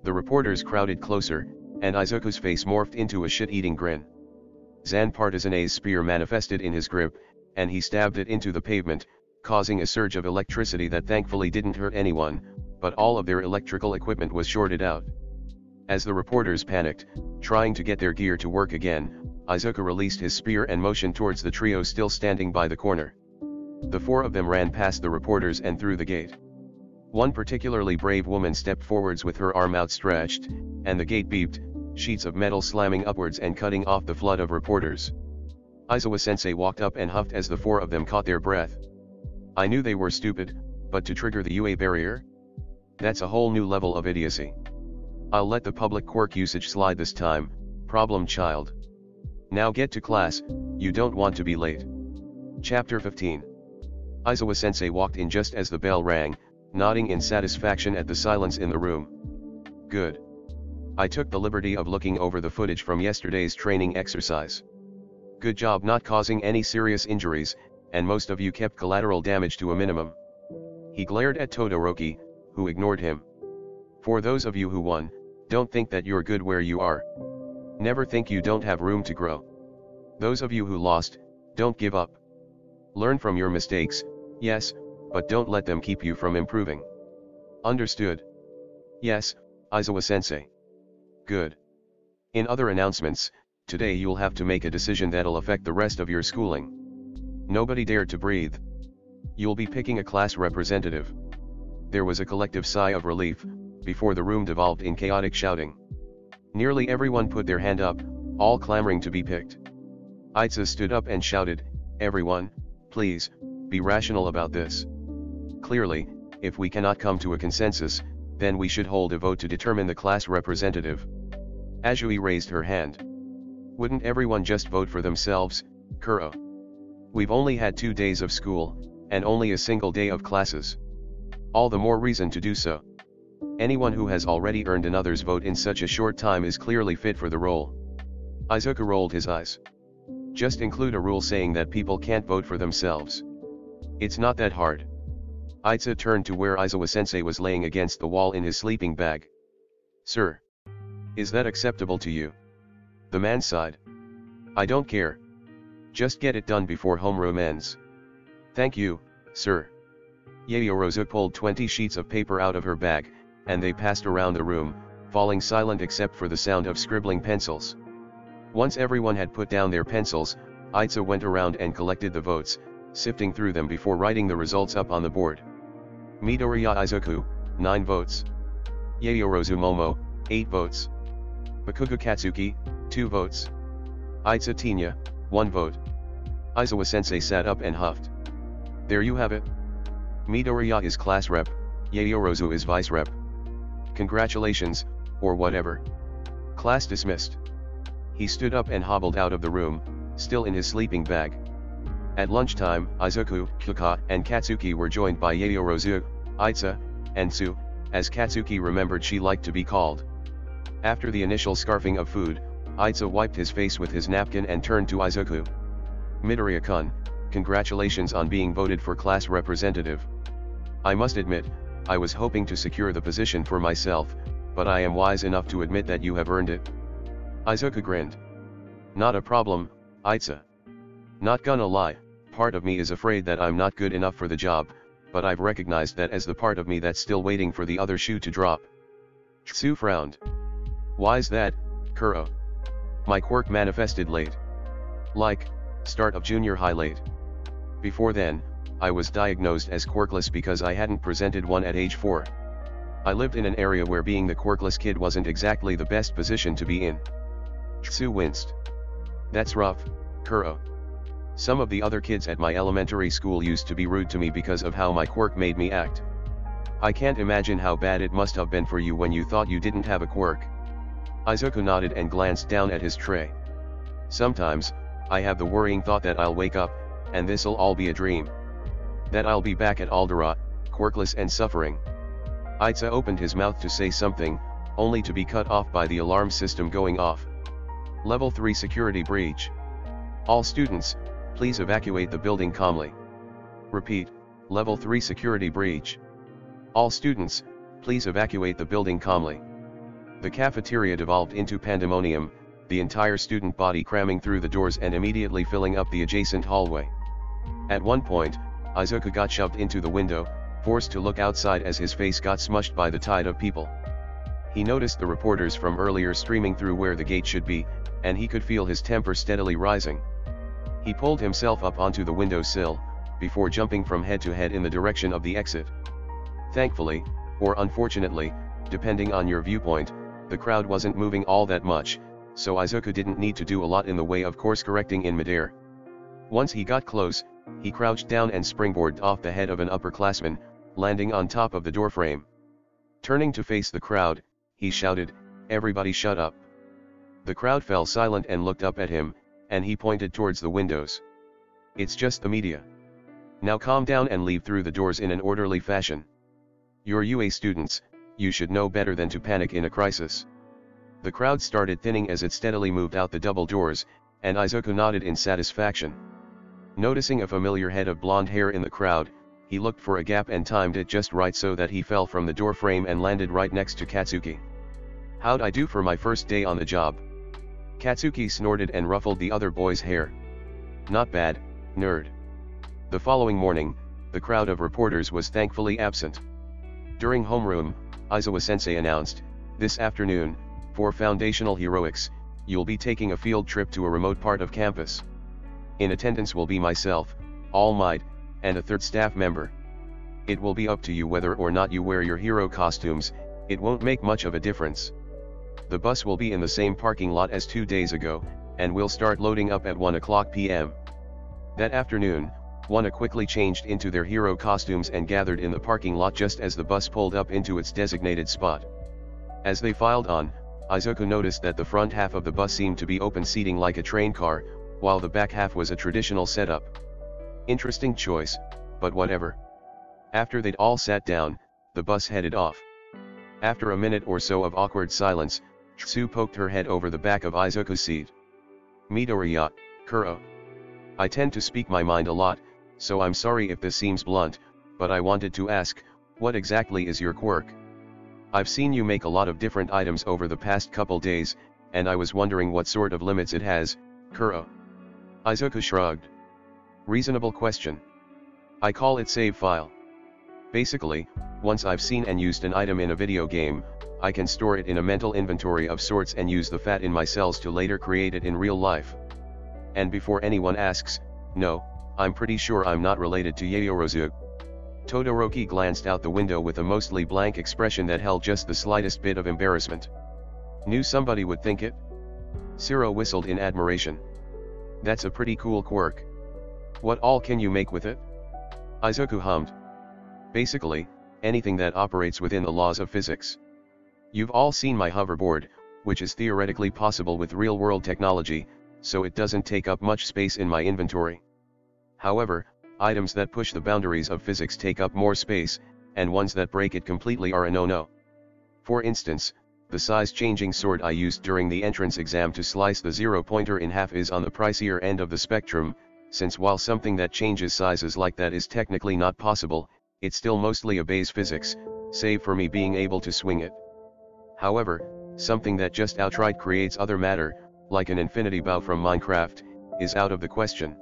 The reporters crowded closer, and Izuku's face morphed into a shit-eating grin. Zan Partisane's spear manifested in his grip, and he stabbed it into the pavement, causing a surge of electricity that thankfully didn't hurt anyone, but all of their electrical equipment was shorted out. As the reporters panicked, trying to get their gear to work again, Izuku released his spear and motioned towards the trio still standing by the corner. The four of them ran past the reporters and through the gate. One particularly brave woman stepped forwards with her arm outstretched, and the gate beeped, sheets of metal slamming upwards and cutting off the flood of reporters. Aizawa-sensei walked up and huffed as the four of them caught their breath. I knew they were stupid, but to trigger the UA barrier? That's a whole new level of idiocy. I'll let the public quirk usage slide this time, problem child. Now get to class, you don't want to be late. Chapter 15. Aizawa-sensei walked in just as the bell rang, nodding in satisfaction at the silence in the room. Good. I took the liberty of looking over the footage from yesterday's training exercise. Good job not causing any serious injuries, and most of you kept collateral damage to a minimum. He glared at Todoroki, who ignored him. For those of you who won, don't think that you're good where you are. Never think you don't have room to grow. Those of you who lost, don't give up. Learn from your mistakes, yes, but don't let them keep you from improving. Understood? Yes, Aizawa-sensei. Good. In other announcements, today you'll have to make a decision that'll affect the rest of your schooling. Nobody dared to breathe. You'll be picking a class representative. There was a collective sigh of relief, before the room devolved in chaotic shouting. Nearly everyone put their hand up, all clamoring to be picked. Aiza stood up and shouted, everyone, please, be rational about this. Clearly, if we cannot come to a consensus, then we should hold a vote to determine the class representative. Azui raised her hand. Wouldn't everyone just vote for themselves, Kuro? We've only had 2 days of school, and only a single day of classes. All the more reason to do so. Anyone who has already earned another's vote in such a short time is clearly fit for the role. Izuku rolled his eyes. Just include a rule saying that people can't vote for themselves. It's not that hard. Aiza turned to where Aizawa-sensei was laying against the wall in his sleeping bag. Sir. Is that acceptable to you? The man sighed. I don't care. Just get it done before homeroom ends. Thank you, sir. Yaoyorozu pulled 20 sheets of paper out of her bag, and they passed around the room, falling silent except for the sound of scribbling pencils. Once everyone had put down their pencils, Aiza went around and collected the votes, sifting through them before writing the results up on the board. Midoriya Izuku, 9 votes. Yaoyorozu Momo, 8 votes. Bakugo Katsuki, 2 votes. Aiza Tinya, 1 vote. Aizawa-sensei sat up and huffed. There you have it. Midoriya is class rep, Yaoyorozu is vice rep. Congratulations, or whatever. Class dismissed. He stood up and hobbled out of the room, still in his sleeping bag. At lunchtime, Izuku, Kyuka, and Katsuki were joined by Yaoyorozu, Aiza, and Tsu, as Katsuki remembered she liked to be called. After the initial scarfing of food, Aiza wiped his face with his napkin and turned to Izuku. Midoriya-kun, congratulations on being voted for class representative. I must admit, I was hoping to secure the position for myself, but I am wise enough to admit that you have earned it. Izuku grinned. Not a problem, Aiza. Not gonna lie, part of me is afraid that I'm not good enough for the job, but I've recognized that as the part of me that's still waiting for the other shoe to drop. Tsu frowned. Why's that, Kuro? My quirk manifested late. Like, start of junior high late. Before then, I was diagnosed as quirkless because I hadn't presented one at age 4. I lived in an area where being the quirkless kid wasn't exactly the best position to be in. Tsu winced. That's rough, Kuro. Some of the other kids at my elementary school used to be rude to me because of how my quirk made me act. I can't imagine how bad it must have been for you when you thought you didn't have a quirk. Izuku nodded and glanced down at his tray. Sometimes, I have the worrying thought that I'll wake up, and this'll all be a dream. That I'll be back at Alderaan, quirkless and suffering. Aiza opened his mouth to say something, only to be cut off by the alarm system going off. Level 3 security breach. All students, please evacuate the building calmly. Repeat, Level 3 security breach. All students, please evacuate the building calmly. The cafeteria devolved into pandemonium, the entire student body cramming through the doors and immediately filling up the adjacent hallway. At one point, Izuku got shoved into the window, forced to look outside as his face got smushed by the tide of people. He noticed the reporters from earlier streaming through where the gate should be, and he could feel his temper steadily rising. He pulled himself up onto the windowsill, before jumping from head to head in the direction of the exit. Thankfully, or unfortunately, depending on your viewpoint, the crowd wasn't moving all that much, so Izuku didn't need to do a lot in the way of course correcting in midair. Once he got close, he crouched down and springboarded off the head of an upperclassman, landing on top of the doorframe. Turning to face the crowd, he shouted, "Everybody shut up." The crowd fell silent and looked up at him, and he pointed towards the windows. "It's just the media. Now calm down and leave through the doors in an orderly fashion. You're UA students, you should know better than to panic in a crisis." The crowd started thinning as it steadily moved out the double doors, and Izuku nodded in satisfaction. Noticing a familiar head of blonde hair in the crowd, he looked for a gap and timed it just right so that he fell from the doorframe and landed right next to Katsuki. "How'd I do for my first day on the job?" Katsuki snorted and ruffled the other boy's hair. "Not bad, nerd." The following morning, the crowd of reporters was thankfully absent. During homeroom, Aizawa-sensei announced, "This afternoon, for foundational heroics, you'll be taking a field trip to a remote part of campus. In attendance will be myself, All Might, and a third staff member. It will be up to you whether or not you wear your hero costumes, it won't make much of a difference. The bus will be in the same parking lot as 2 days ago, and we'll start loading up at 1:00 p.m. That afternoon, Wanna quickly changed into their hero costumes and gathered in the parking lot just as the bus pulled up into its designated spot. As they filed on, Izuku noticed that the front half of the bus seemed to be open seating like a train car, while the back half was a traditional setup. Interesting choice, but whatever. After they'd all sat down, the bus headed off. After a minute or so of awkward silence, Tsu poked her head over the back of Izuku's seat. "Midoriya, Kuro. I tend to speak my mind a lot, so I'm sorry if this seems blunt, but I wanted to ask, what exactly is your quirk? I've seen you make a lot of different items over the past couple days, and I was wondering what sort of limits it has, Kuro." Izuku shrugged. "Reasonable question. I call it save file. Basically, once I've seen and used an item in a video game, I can store it in a mental inventory of sorts and use the fat in my cells to later create it in real life. And before anyone asks, no, I'm pretty sure I'm not related to Yayorozu." Todoroki glanced out the window with a mostly blank expression that held just the slightest bit of embarrassment. "Knew somebody would think it?" Siro whistled in admiration. "That's a pretty cool quirk. What all can you make with it?" Izuku hummed. "Basically, anything that operates within the laws of physics. You've all seen my hoverboard, which is theoretically possible with real-world technology, so it doesn't take up much space in my inventory. However, items that push the boundaries of physics take up more space, and ones that break it completely are a no-no. For instance, the size-changing sword I used during the entrance exam to slice the zero-pointer in half is on the pricier end of the spectrum, since while something that changes sizes like that is technically not possible, it's still mostly obeys physics, save for me being able to swing it. However, something that just outright creates other matter, like an infinity bow from Minecraft, is out of the question.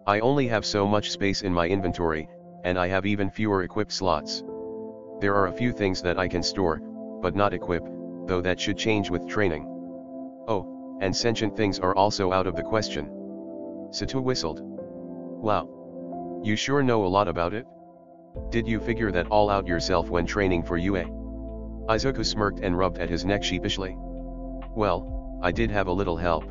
I only have so much space in my inventory, and I have even fewer equip slots. There are a few things that I can store, but not equip, though that should change with training. Oh, and sentient things are also out of the question." Sato whistled. "Wow. You sure know a lot about it? Did you figure that all out yourself when training for UA?" Izuku smirked and rubbed at his neck sheepishly. "Well, I did have a little help.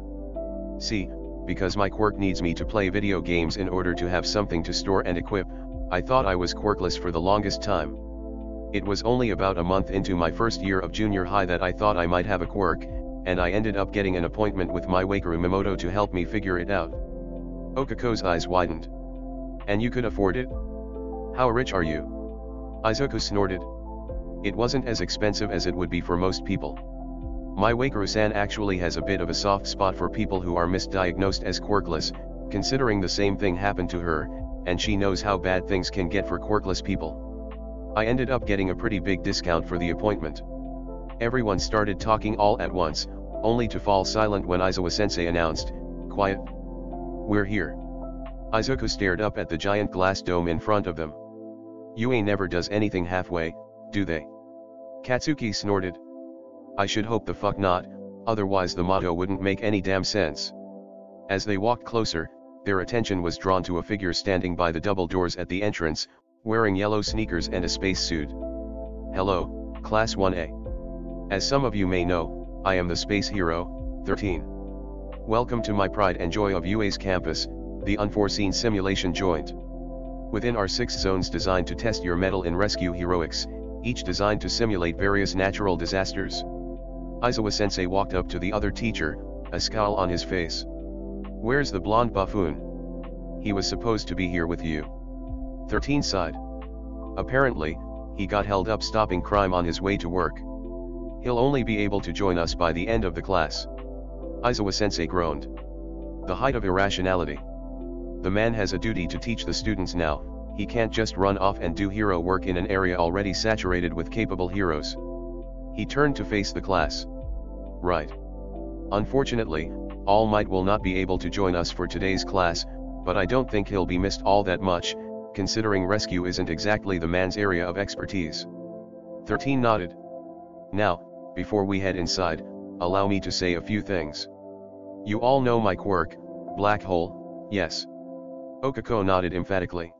See, because my quirk needs me to play video games in order to have something to store and equip, I thought I was quirkless for the longest time. It was only about a month into my first year of junior high that I thought I might have a quirk, and I ended up getting an appointment with my Wakeru Mimoto to help me figure it out." Okako's eyes widened. "And you could afford it? How rich are you?" Izuku snorted. "It wasn't as expensive as it would be for most people. My Wakeru-san actually has a bit of a soft spot for people who are misdiagnosed as quirkless, considering the same thing happened to her, and she knows how bad things can get for quirkless people. I ended up getting a pretty big discount for the appointment." Everyone started talking all at once, only to fall silent when Aizawa-sensei announced, "Quiet. We're here." Izuku stared up at the giant glass dome in front of them. "UA never does anything halfway, do they?" Katsuki snorted. "I should hope the fuck not, otherwise the motto wouldn't make any damn sense." As they walked closer, Their attention was drawn to a figure standing by the double doors at the entrance, wearing yellow sneakers and a spacesuit. Hello, Class 1A. As some of you may know, I am the Space Hero, 13. Welcome to my pride and joy of UA's campus, the Unforeseen Simulation Joint. Within are 6 zones designed to test your mettle in rescue heroics, each designed to simulate various natural disasters. Aizawa-sensei walked up to the other teacher, a scowl on his face. Where's the blonde buffoon? He was supposed to be here with you. 13 sighed. Apparently, he got held up stopping crime on his way to work. He'll only be able to join us by the end of the class. Aizawa-sensei groaned. The height of irrationality. The man has a duty to teach the students now, he can't just run off and do hero work in an area already saturated with capable heroes. He turned to face the class. Right. Unfortunately, All Might will not be able to join us for today's class, but I don't think he'll be missed all that much, considering rescue isn't exactly the man's area of expertise. 13 nodded. Now, before we head inside, allow me to say a few things. You all know my quirk, black hole, yes. Okako nodded emphatically.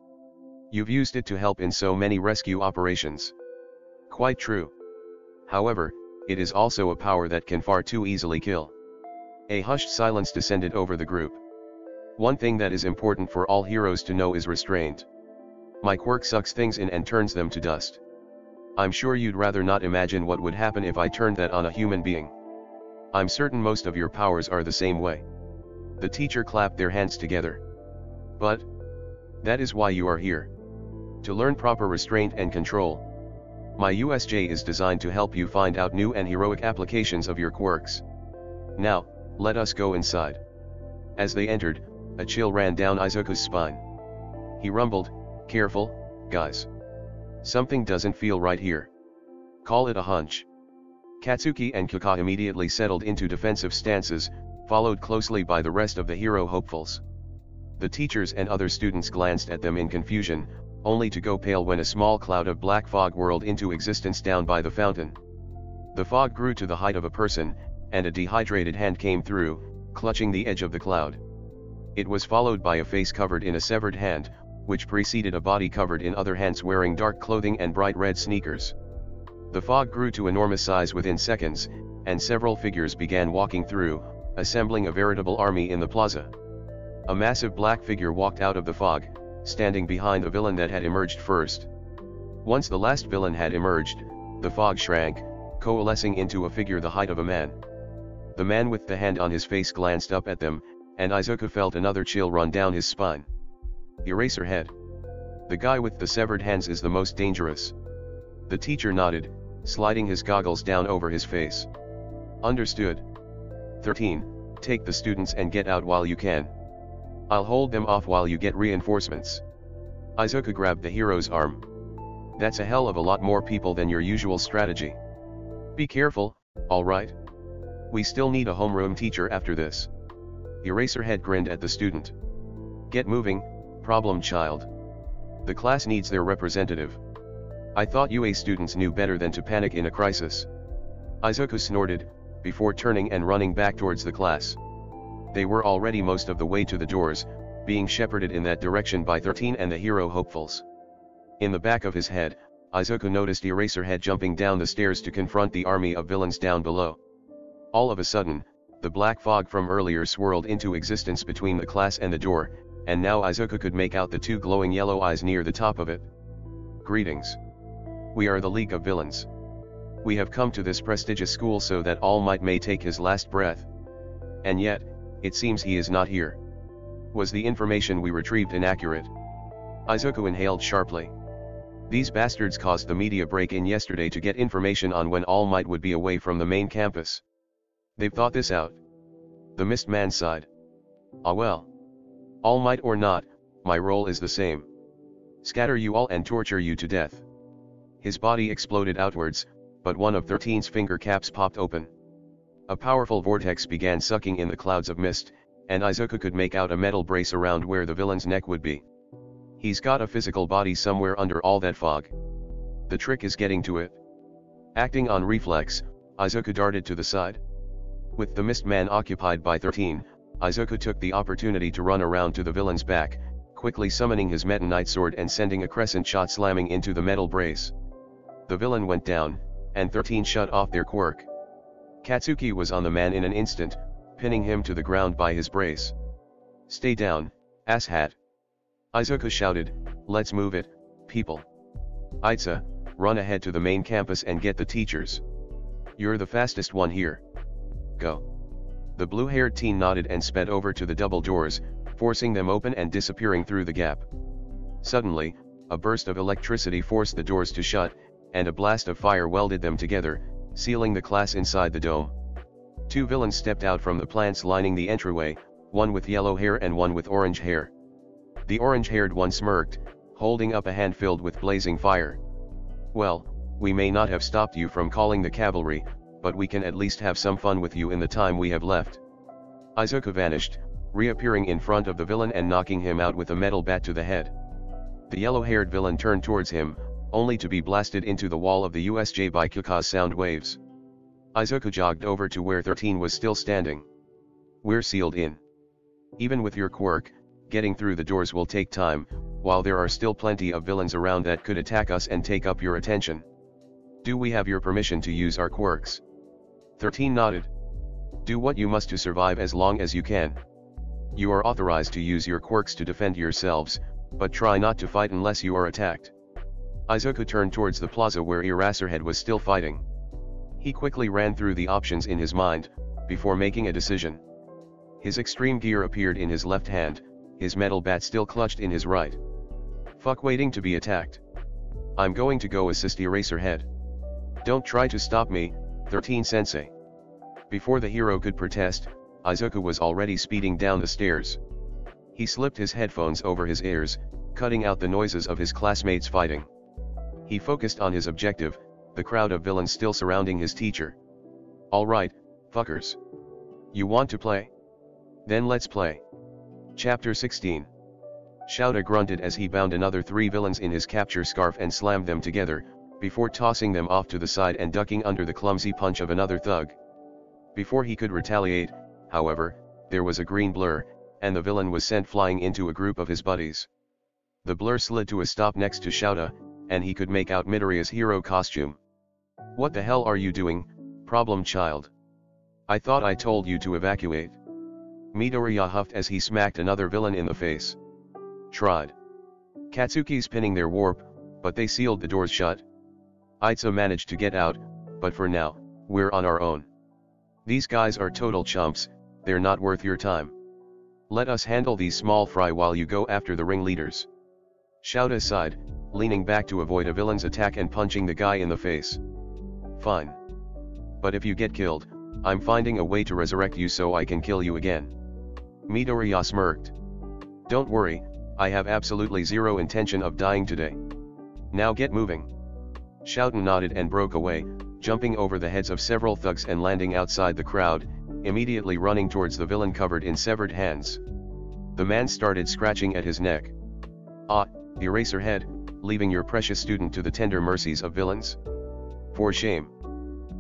You've used it to help in so many rescue operations. Quite true. However, it is also a power that can far too easily kill. A hushed silence descended over the group. One thing that is important for all heroes to know is restraint. My quirk sucks things in and turns them to dust. I'm sure you'd rather not imagine what would happen if I turned that on a human being. I'm certain most of your powers are the same way. The teacher clapped their hands together. But that is why you are here. To learn proper restraint and control. My USJ is designed to help you find out new and heroic applications of your quirks. Now, let us go inside. As they entered, a chill ran down Izuku's spine. He rumbled, careful, guys. Something doesn't feel right here. Call it a hunch. Katsuki and Kaka immediately settled into defensive stances, followed closely by the rest of the hero hopefuls. The teachers and other students glanced at them in confusion, only to go pale when a small cloud of black fog whirled into existence down by the fountain. The fog grew to the height of a person, and a dehydrated hand came through, clutching the edge of the cloud. It was followed by a face covered in a severed hand, which preceded a body covered in other hands wearing dark clothing and bright red sneakers. The fog grew to enormous size within seconds, and several figures began walking through, assembling a veritable army in the plaza. A massive black figure walked out of the fog, standing behind the villain that had emerged first. Once the last villain had emerged, the fog shrank, coalescing into a figure the height of a man. The man with the hand on his face glanced up at them, and Izuku felt another chill run down his spine. Eraserhead. The guy with the severed hands is the most dangerous. The teacher nodded, sliding his goggles down over his face. Understood. 13, take the students and get out while you can. I'll hold them off while you get reinforcements. Izuku grabbed the hero's arm. That's a hell of a lot more people than your usual strategy. Be careful, alright? We still need a homeroom teacher after this. Eraserhead grinned at the student. Get moving, problem child. The class needs their representative. I thought UA students knew better than to panic in a crisis. Izuku snorted, before turning and running back towards the class. They were already most of the way to the doors, being shepherded in that direction by 13 and the hero hopefuls. In the back of his head, Izuku noticed Eraserhead jumping down the stairs to confront the army of villains down below. All of a sudden, the black fog from earlier swirled into existence between the class and the door, and now Izuku could make out the 2 glowing yellow eyes near the top of it. Greetings. We are the League of Villains. We have come to this prestigious school so that All Might may take his last breath. And yet, it seems he is not here. Was the information we retrieved inaccurate? Izuku inhaled sharply. These bastards caused the media break-in yesterday to get information on when All Might would be away from the main campus. They've thought this out. The Mist Man sighed. Ah well. All Might or not, my role is the same. Scatter you all and torture you to death. His body exploded outwards, but one of 13's finger caps popped open. A powerful vortex began sucking in the clouds of mist, and Izuku could make out a metal brace around where the villain's neck would be. He's got a physical body somewhere under all that fog. The trick is getting to it. Acting on reflex, Izuku darted to the side. With the Mist Man occupied by 13, Izuku took the opportunity to run around to the villain's back, quickly summoning his Meta Knight sword and sending a crescent shot slamming into the metal brace. The villain went down, and 13 shut off their quirk. Katsuki was on the man in an instant, pinning him to the ground by his brace. "Stay down, asshat." Izuku shouted, "Let's move it, people. Itza, run ahead to the main campus and get the teachers. You're the fastest one here. Go." The blue-haired teen nodded and sped over to the double doors, forcing them open and disappearing through the gap. Suddenly, a burst of electricity forced the doors to shut, and a blast of fire welded them together, sealing the class inside the dome. 2 villains stepped out from the plants lining the entryway, one with yellow hair and one with orange hair. The orange-haired one smirked, holding up a hand filled with blazing fire. "Well, we may not have stopped you from calling the cavalry, but we can at least have some fun with you in the time we have left." Izuku vanished, reappearing in front of the villain and knocking him out with a metal bat to the head. The yellow-haired villain turned towards him, only to be blasted into the wall of the USJ by Kyuka's sound waves. Izuku jogged over to where 13 was still standing. "We're sealed in. Even with your quirk, getting through the doors will take time, while there are still plenty of villains around that could attack us and take up your attention. Do we have your permission to use our quirks?" 13 nodded. "Do what you must to survive as long as you can. You are authorized to use your quirks to defend yourselves, but try not to fight unless you are attacked." Izuku turned towards the plaza where Eraserhead was still fighting. He quickly ran through the options in his mind, before making a decision. His extreme gear appeared in his left hand, his metal bat still clutched in his right. "Fuck waiting to be attacked. I'm going to go assist Eraserhead. Don't try to stop me, 13-sensei." Before the hero could protest, Izuku was already speeding down the stairs. He slipped his headphones over his ears, cutting out the noises of his classmates fighting. He focused on his objective, the crowd of villains still surrounding his teacher. "All right, fuckers. You want to play? Then let's play." Chapter 16. Shouta grunted as he bound another 3 villains in his capture scarf and slammed them together, before tossing them off to the side and ducking under the clumsy punch of another thug. Before he could retaliate, however, there was a green blur, and the villain was sent flying into a group of his buddies. The blur slid to a stop next to Shouta, and he could make out Midoriya's hero costume. "What the hell are you doing, problem child? I thought I told you to evacuate." Midoriya huffed as he smacked another villain in the face. "Tried. Katsuki's pinning their warp, but they sealed the doors shut. Itza managed to get out, but for now, we're on our own. These guys are total chumps, they're not worth your time. Let us handle these small fry while you go after the ringleaders." Shouta sighed, leaning back to avoid a villain's attack and punching the guy in the face. "Fine. But if you get killed, I'm finding a way to resurrect you so I can kill you again." Midoriya smirked. "Don't worry, I have absolutely zero intention of dying today. Now get moving." Shouta nodded and broke away, jumping over the heads of several thugs and landing outside the crowd, immediately running towards the villain covered in severed hands. The man started scratching at his neck. "Ah, Eraserhead, leaving your precious student to the tender mercies of villains? For shame.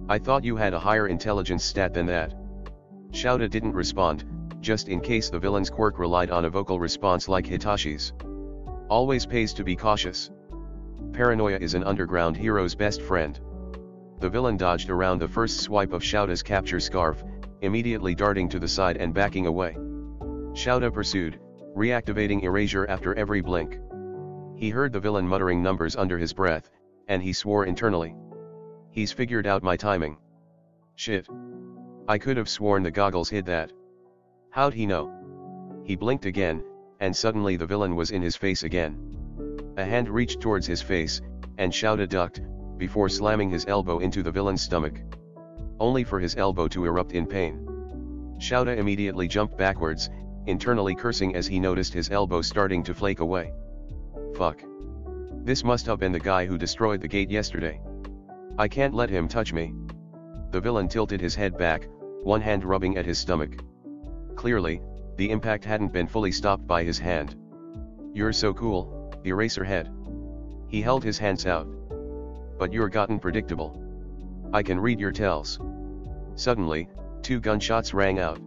I thought you had a higher intelligence stat than that." Shouta didn't respond, just in case the villain's quirk relied on a vocal response like Hitashi's. Always pays to be cautious. Paranoia is an underground hero's best friend. The villain dodged around the first swipe of Shouta's capture scarf, immediately darting to the side and backing away. Shouta pursued, reactivating erasure after every blink. He heard the villain muttering numbers under his breath, and he swore internally. "He's figured out my timing. Shit. I could have sworn the goggles hid that. How'd he know?" He blinked again, and suddenly the villain was in his face again. A hand reached towards his face, and Shouta ducked, before slamming his elbow into the villain's stomach. Only for his elbow to erupt in pain. Shouta immediately jumped backwards, internally cursing as he noticed his elbow starting to flake away. "Fuck. This must have been the guy who destroyed the gate yesterday. I can't let him touch me." The villain tilted his head back, one hand rubbing at his stomach. Clearly, the impact hadn't been fully stopped by his hand. "You're so cool, Eraserhead." He held his hands out. "But you're gotten predictable. I can read your tells." Suddenly, 2 gunshots rang out.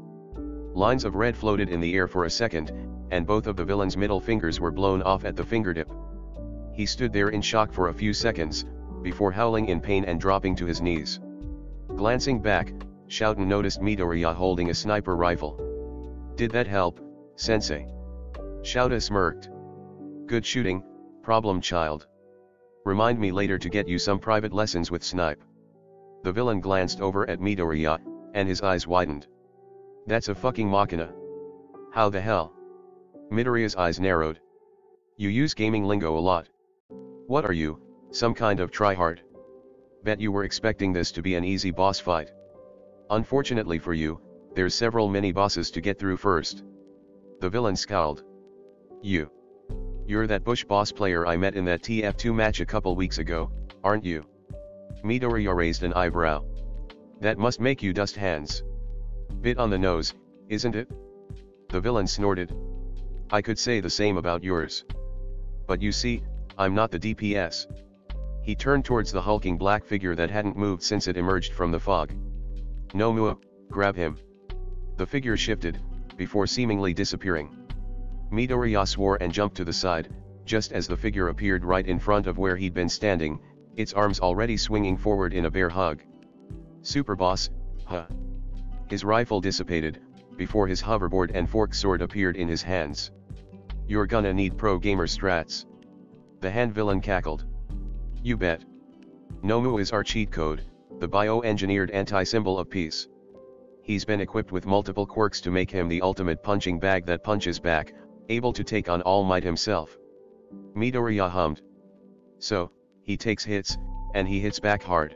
Lines of red floated in the air for a second, and both of the villain's middle fingers were blown off at the fingertip. He stood there in shock for a few seconds, before howling in pain and dropping to his knees. Glancing back, Shouten noticed Midoriya holding a sniper rifle. "Did that help, sensei?" Shouta smirked. "Good shooting, problem child. Remind me later to get you some private lessons with snipe." The villain glanced over at Midoriya, and his eyes widened. "That's a fucking machina. How the hell?" Midoriya's eyes narrowed. "You use gaming lingo a lot. What are you, some kind of tryhard? Bet you were expecting this to be an easy boss fight. Unfortunately for you, there's several mini-bosses to get through first." The villain scowled. You're that bush boss player I met in that TF2 match a couple weeks ago, aren't you?" Midoriya raised an eyebrow. "That must make you dust hands. Bit on the nose, isn't it?" The villain snorted. "I could say the same about yours. But you see, I'm not the DPS." He turned towards the hulking black figure that hadn't moved since it emerged from the fog. "Nomua, grab him." The figure shifted, before seemingly disappearing. Midoriya swore and jumped to the side, just as the figure appeared right in front of where he'd been standing, its arms already swinging forward in a bear hug. "Super boss, huh?" His rifle dissipated, before his hoverboard and fork sword appeared in his hands. "You're gonna need pro gamer strats." The hand villain cackled. "You bet. Nomu is our cheat code, the bio-engineered anti-symbol of peace. He's been equipped with multiple quirks to make him the ultimate punching bag that punches back, able to take on All Might himself." Midoriya hummed. "So, he takes hits, and he hits back hard.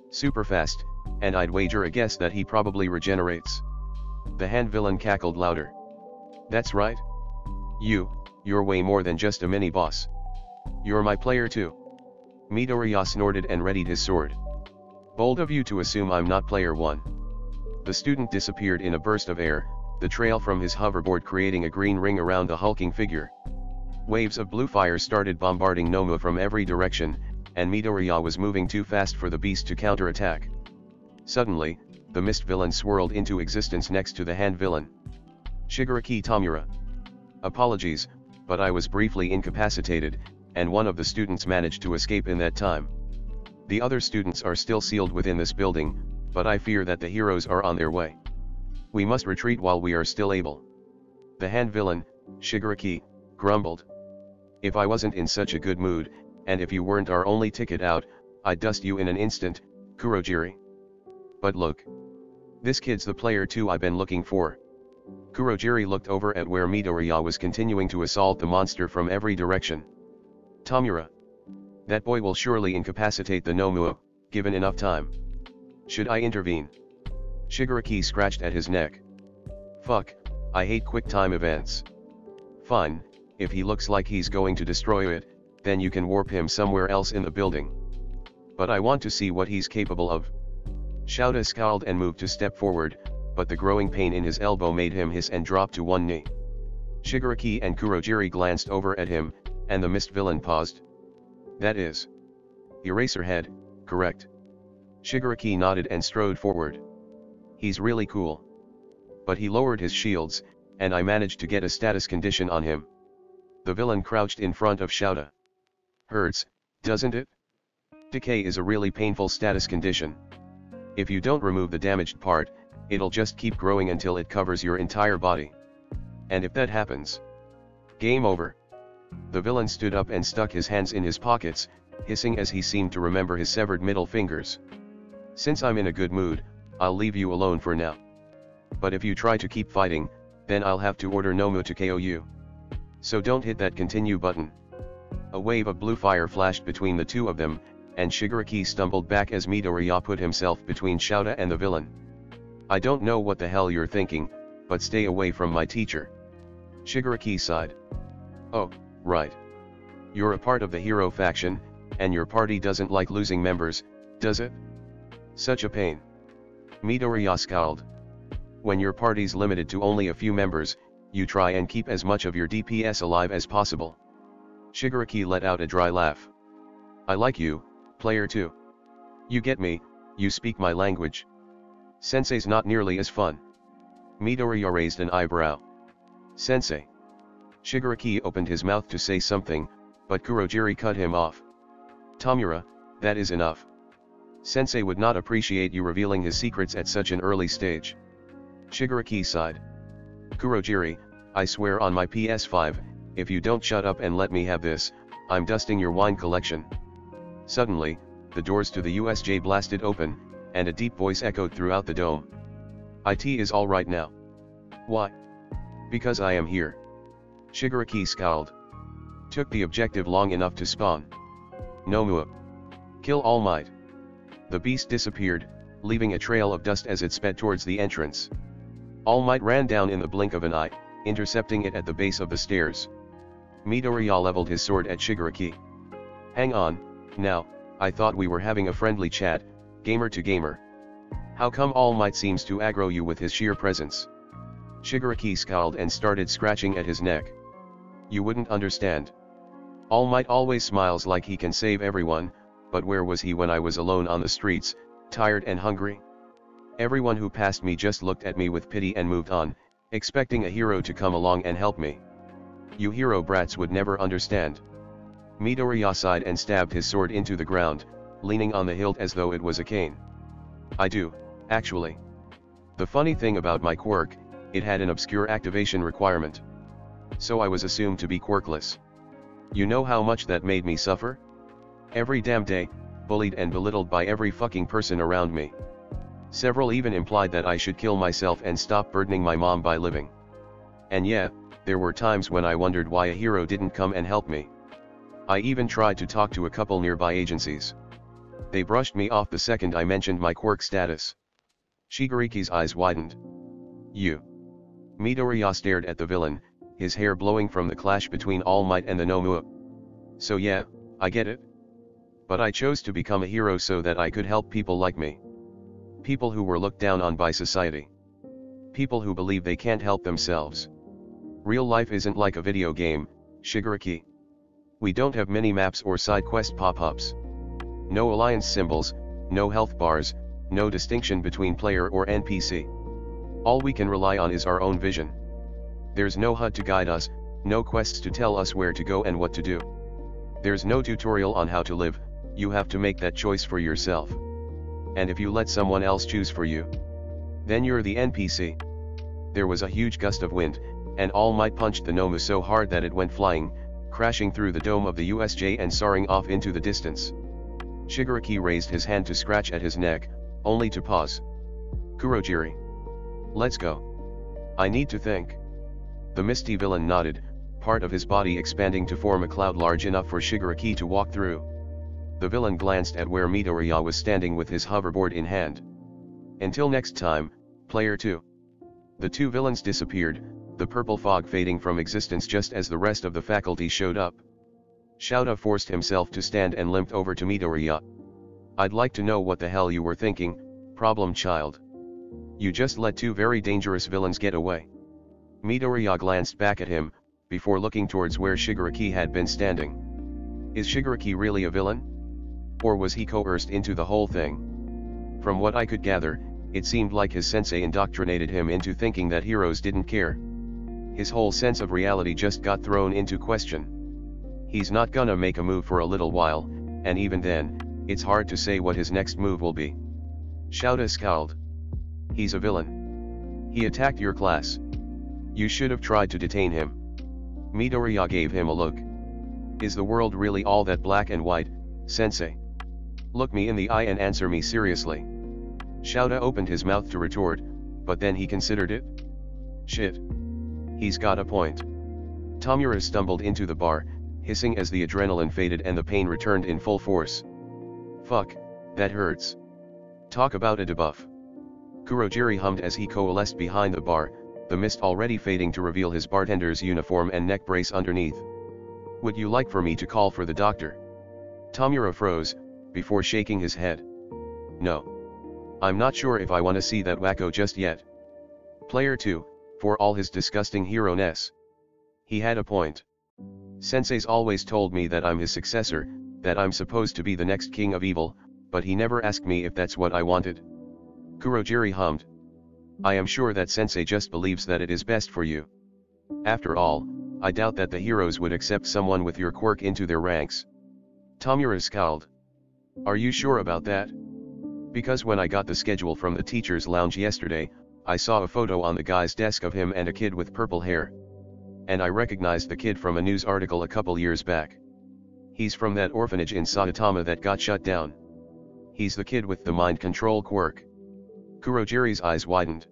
Super fast, and I'd wager a guess that he probably regenerates." The hand villain cackled louder. "That's right. You're way more than just a mini-boss. You're my player too." Midoriya snorted and readied his sword. "Bold of you to assume I'm not player one." The student disappeared in a burst of air, the trail from his hoverboard creating a green ring around the hulking figure. Waves of blue fire started bombarding Nomu from every direction, and Midoriya was moving too fast for the beast to counterattack. Suddenly, the mist villain swirled into existence next to the hand villain. "Shigaraki Tamura. Apologies, but I was briefly incapacitated, and one of the students managed to escape in that time. The other students are still sealed within this building, but I fear that the heroes are on their way. We must retreat while we are still able." The hand villain, Shigaraki, grumbled. "If I wasn't in such a good mood, and if you weren't our only ticket out, I'd dust you in an instant, Kurogiri. But look. This kid's the player 2 I've been looking for." Kurogiri looked over at where Midoriya was continuing to assault the monster from every direction. "Tamura. That boy will surely incapacitate the Nomua, given enough time. Should I intervene?" Shigaraki scratched at his neck. "Fuck, I hate quick time events." "Fine, if he looks like he's going to destroy it, then you can warp him somewhere else in the building. But I want to see what he's capable of." Shouta scowled and moved to step forward, but the growing pain in his elbow made him hiss and drop to one knee. Shigaraki and Kurogiri glanced over at him, and the mist villain paused. "That is Eraserhead, correct?" Shigaraki nodded and strode forward. "He's really cool. But he lowered his shields, and I managed to get a status condition on him." The villain crouched in front of Shouta. "Hurts, doesn't it?" "Decay is a really painful status condition. If you don't remove the damaged part, it'll just keep growing until it covers your entire body. And if that happens, game over." The villain stood up and stuck his hands in his pockets, hissing as he seemed to remember his severed middle fingers. "Since I'm in a good mood, I'll leave you alone for now. But if you try to keep fighting, then I'll have to order Nomu to KO you. So don't hit that continue button." A wave of blue fire flashed between the two of them, and Shigaraki stumbled back as Midoriya put himself between Shouta and the villain. "I don't know what the hell you're thinking, but stay away from my teacher." Shigaraki sighed. "Oh, right. You're a part of the hero faction, and your party doesn't like losing members, does it? Such a pain." Midoriya scowled. "When your party's limited to only a few members, you try and keep as much of your DPS alive as possible." Shigaraki let out a dry laugh. "I like you, player 2. You get me, you speak my language. Sensei's not nearly as fun." Midoriya raised an eyebrow. Sensei. Shigaraki opened his mouth to say something, but Kurogiri cut him off. Tamura, that is enough. Sensei would not appreciate you revealing his secrets at such an early stage. Shigaraki sighed. Kurogiri, I swear on my PS5, if you don't shut up and let me have this, I'm dusting your wine collection. Suddenly, the doors to the USJ blasted open, and a deep voice echoed throughout the dome. It is all right now. Why? Because I am here. Shigaraki scowled. Took the objective long enough to spawn. Nomua. Kill All Might. The beast disappeared, leaving a trail of dust as it sped towards the entrance. All Might ran down in the blink of an eye, intercepting it at the base of the stairs. Midoriya leveled his sword at Shigaraki. Hang on, now, I thought we were having a friendly chat, gamer to gamer. How come All Might seems to aggro you with his sheer presence? Shigaraki scowled and started scratching at his neck. You wouldn't understand. All Might always smiles like he can save everyone, but where was he when I was alone on the streets, tired and hungry? Everyone who passed me just looked at me with pity and moved on, expecting a hero to come along and help me. You hero brats would never understand. Midoriya sighed and stabbed his sword into the ground, leaning on the hilt as though it was a cane. I do, actually. The funny thing about my quirk, it had an obscure activation requirement. So I was assumed to be quirkless. You know how much that made me suffer? Every damn day, bullied and belittled by every fucking person around me. Several even implied that I should kill myself and stop burdening my mom by living. And yeah, there were times when I wondered why a hero didn't come and help me. I even tried to talk to a couple nearby agencies. They brushed me off the second I mentioned my quirk status. Shigaraki's eyes widened. You. Midoriya stared at the villain, his hair blowing from the clash between All Might and the Nomua. So yeah, I get it. But I chose to become a hero so that I could help people like me. People who were looked down on by society. People who believe they can't help themselves. Real life isn't like a video game, Shigaraki. We don't have mini-maps or side quest pop-ups. No alliance symbols, no health bars, no distinction between player or NPC. All we can rely on is our own vision. There's no HUD to guide us, no quests to tell us where to go and what to do. There's no tutorial on how to live, you have to make that choice for yourself. And if you let someone else choose for you, then you're the NPC. There was a huge gust of wind, and All Might punched the Nomua so hard that it went flying, crashing through the dome of the USJ and soaring off into the distance. Shigaraki raised his hand to scratch at his neck, only to pause. Kurogiri. Let's go. I need to think. The misty villain nodded, part of his body expanding to form a cloud large enough for Shigaraki to walk through. The villain glanced at where Midoriya was standing with his hoverboard in hand. Until next time, player 2. The two villains disappeared, the purple fog fading from existence just as the rest of the faculty showed up. Shouta forced himself to stand and limped over to Midoriya. I'd like to know what the hell you were thinking, problem child. You just let two very dangerous villains get away. Midoriya glanced back at him, before looking towards where Shigaraki had been standing. Is Shigaraki really a villain? Or was he coerced into the whole thing? From what I could gather, it seemed like his sensei indoctrinated him into thinking that heroes didn't care. His whole sense of reality just got thrown into question. He's not gonna make a move for a little while, and even then, it's hard to say what his next move will be. Shouta scowled. He's a villain. He attacked your class. You should have tried to detain him. Midoriya gave him a look. Is the world really all that black and white, sensei? Look me in the eye and answer me seriously. Shouta opened his mouth to retort, but then he considered it. Shit. He's got a point. Tamura stumbled into the bar, hissing as the adrenaline faded and the pain returned in full force. Fuck, that hurts. Talk about a debuff. Kurogiri hummed as he coalesced behind the bar, the mist already fading to reveal his bartender's uniform and neck brace underneath. Would you like for me to call for the doctor? Tamura froze, before shaking his head. No. I'm not sure if I want to see that wacko just yet. Player 2, for all his disgusting hero-ness. He had a point. Sensei's always told me that I'm his successor, that I'm supposed to be the next king of evil, but he never asked me if that's what I wanted. Kurogiri hummed. I am sure that sensei just believes that it is best for you. After all, I doubt that the heroes would accept someone with your quirk into their ranks. Tomura scowled. Are you sure about that? Because when I got the schedule from the teacher's lounge yesterday, I saw a photo on the guy's desk of him and a kid with purple hair. And I recognized the kid from a news article a couple years back. He's from that orphanage in Saitama that got shut down. He's the kid with the mind control quirk. Kurogiri's eyes widened.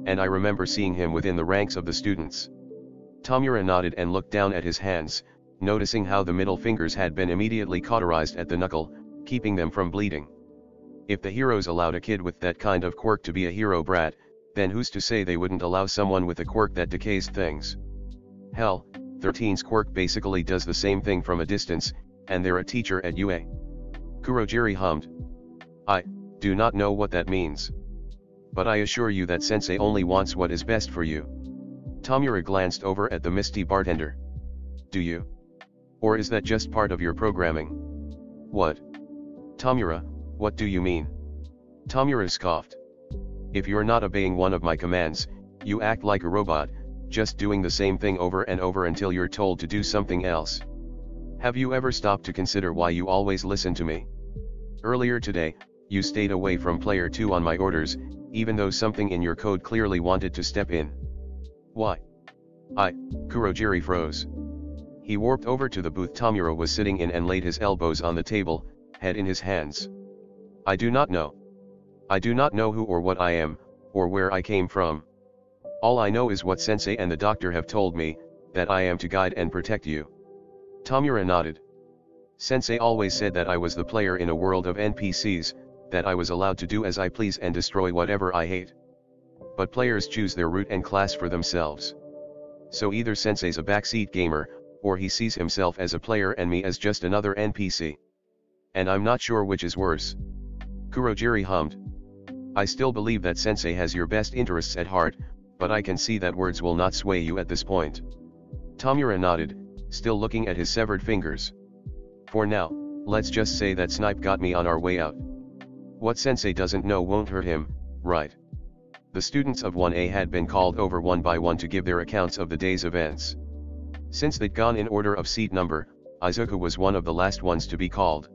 And I remember seeing him within the ranks of the students. Tomura nodded and looked down at his hands, noticing how the middle fingers had been immediately cauterized at the knuckle, keeping them from bleeding. If the heroes allowed a kid with that kind of quirk to be a hero brat, then who's to say they wouldn't allow someone with a quirk that decays things? Hell, 13's quirk basically does the same thing from a distance, and they're a teacher at UA. Kurogiri hummed. I do not know what that means. But I assure you that sensei only wants what is best for you. Tomura glanced over at the misty bartender. Do you? Or is that just part of your programming? What? Tomura, what do you mean? Tomura scoffed. If you're not obeying one of my commands, you act like a robot, just doing the same thing over and over until you're told to do something else. Have you ever stopped to consider why you always listen to me? Earlier today, you stayed away from player 2 on my orders, even though something in your code clearly wanted to step in. Why? Kurogiri froze. He warped over to the booth Tomura was sitting in and laid his elbows on the table, head in his hands. I do not know. I do not know who or what I am, or where I came from. All I know is what sensei and the doctor have told me, that I am to guide and protect you. Tomura nodded. Sensei always said that I was the player in a world of NPCs, that I was allowed to do as I please and destroy whatever I hate. But players choose their route and class for themselves. So either sensei's a backseat gamer, or he sees himself as a player and me as just another NPC. And I'm not sure which is worse. Kurogiri hummed. I still believe that sensei has your best interests at heart, but I can see that words will not sway you at this point. Tomura nodded, still looking at his severed fingers. For now, let's just say that Snipe got me on our way out. What sensei doesn't know won't hurt him, right? The students of 1A had been called over one by one to give their accounts of the day's events. Since they'd gone in order of seat number, Izuku was one of the last ones to be called.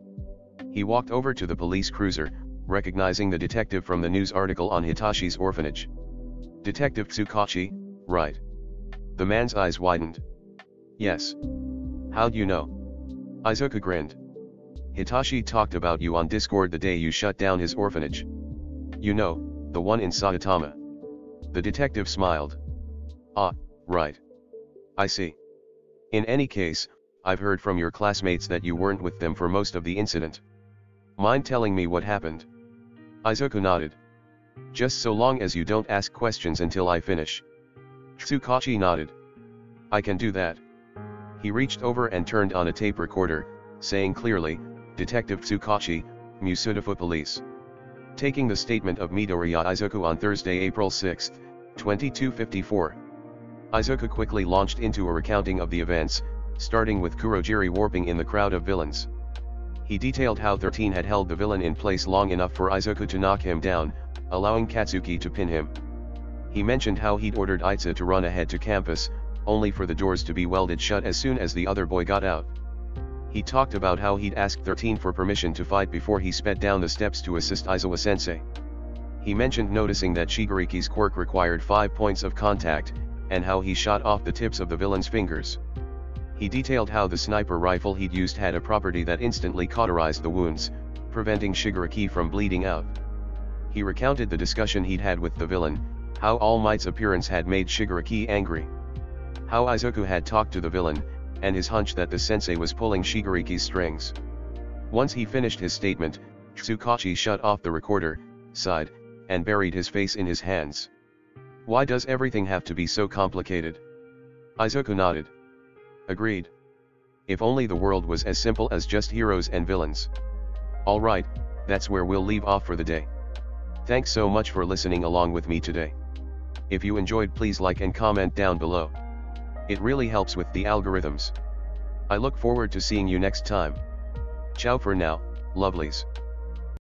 He walked over to the police cruiser, recognizing the detective from the news article on Hitashi's orphanage. Detective Tsukachi, right? The man's eyes widened. Yes. How'd you know? Izuku grinned. Hitachi talked about you on Discord the day you shut down his orphanage. You know, the one in Saitama. The detective smiled. Ah, right. I see. In any case, I've heard from your classmates that you weren't with them for most of the incident. Mind telling me what happened? Izuku nodded. Just so long as you don't ask questions until I finish. Tsukachi nodded. I can do that. He reached over and turned on a tape recorder, saying clearly, Detective Tsukachi, Musudafu Police. Taking the statement of Midoriya Izuku on Thursday, April 6, 2254. Izuku quickly launched into a recounting of the events, starting with Kurogiri warping in the crowd of villains. He detailed how 13 had held the villain in place long enough for Izuku to knock him down, allowing Katsuki to pin him. He mentioned how he'd ordered Itza to run ahead to campus, only for the doors to be welded shut as soon as the other boy got out. He talked about how he'd asked 13 for permission to fight before he sped down the steps to assist Aizawa-sensei. He mentioned noticing that Shigeriki's quirk required 5 points of contact, and how he shot off the tips of the villain's fingers. He detailed how the sniper rifle he'd used had a property that instantly cauterized the wounds, preventing Shigeriki from bleeding out. He recounted the discussion he'd had with the villain, how All Might's appearance had made Shigeriki angry. How Izuku had talked to the villain, and his hunch that the sensei was pulling Shigeriki's strings. Once he finished his statement, Tsukachi shut off the recorder, sighed, and buried his face in his hands. Why does everything have to be so complicated? Izuku nodded. Agreed. If only the world was as simple as just heroes and villains. Alright, that's where we'll leave off for the day. Thanks so much for listening along with me today. If you enjoyed, please like and comment down below. It really helps with the algorithms. I look forward to seeing you next time. Ciao for now, lovelies.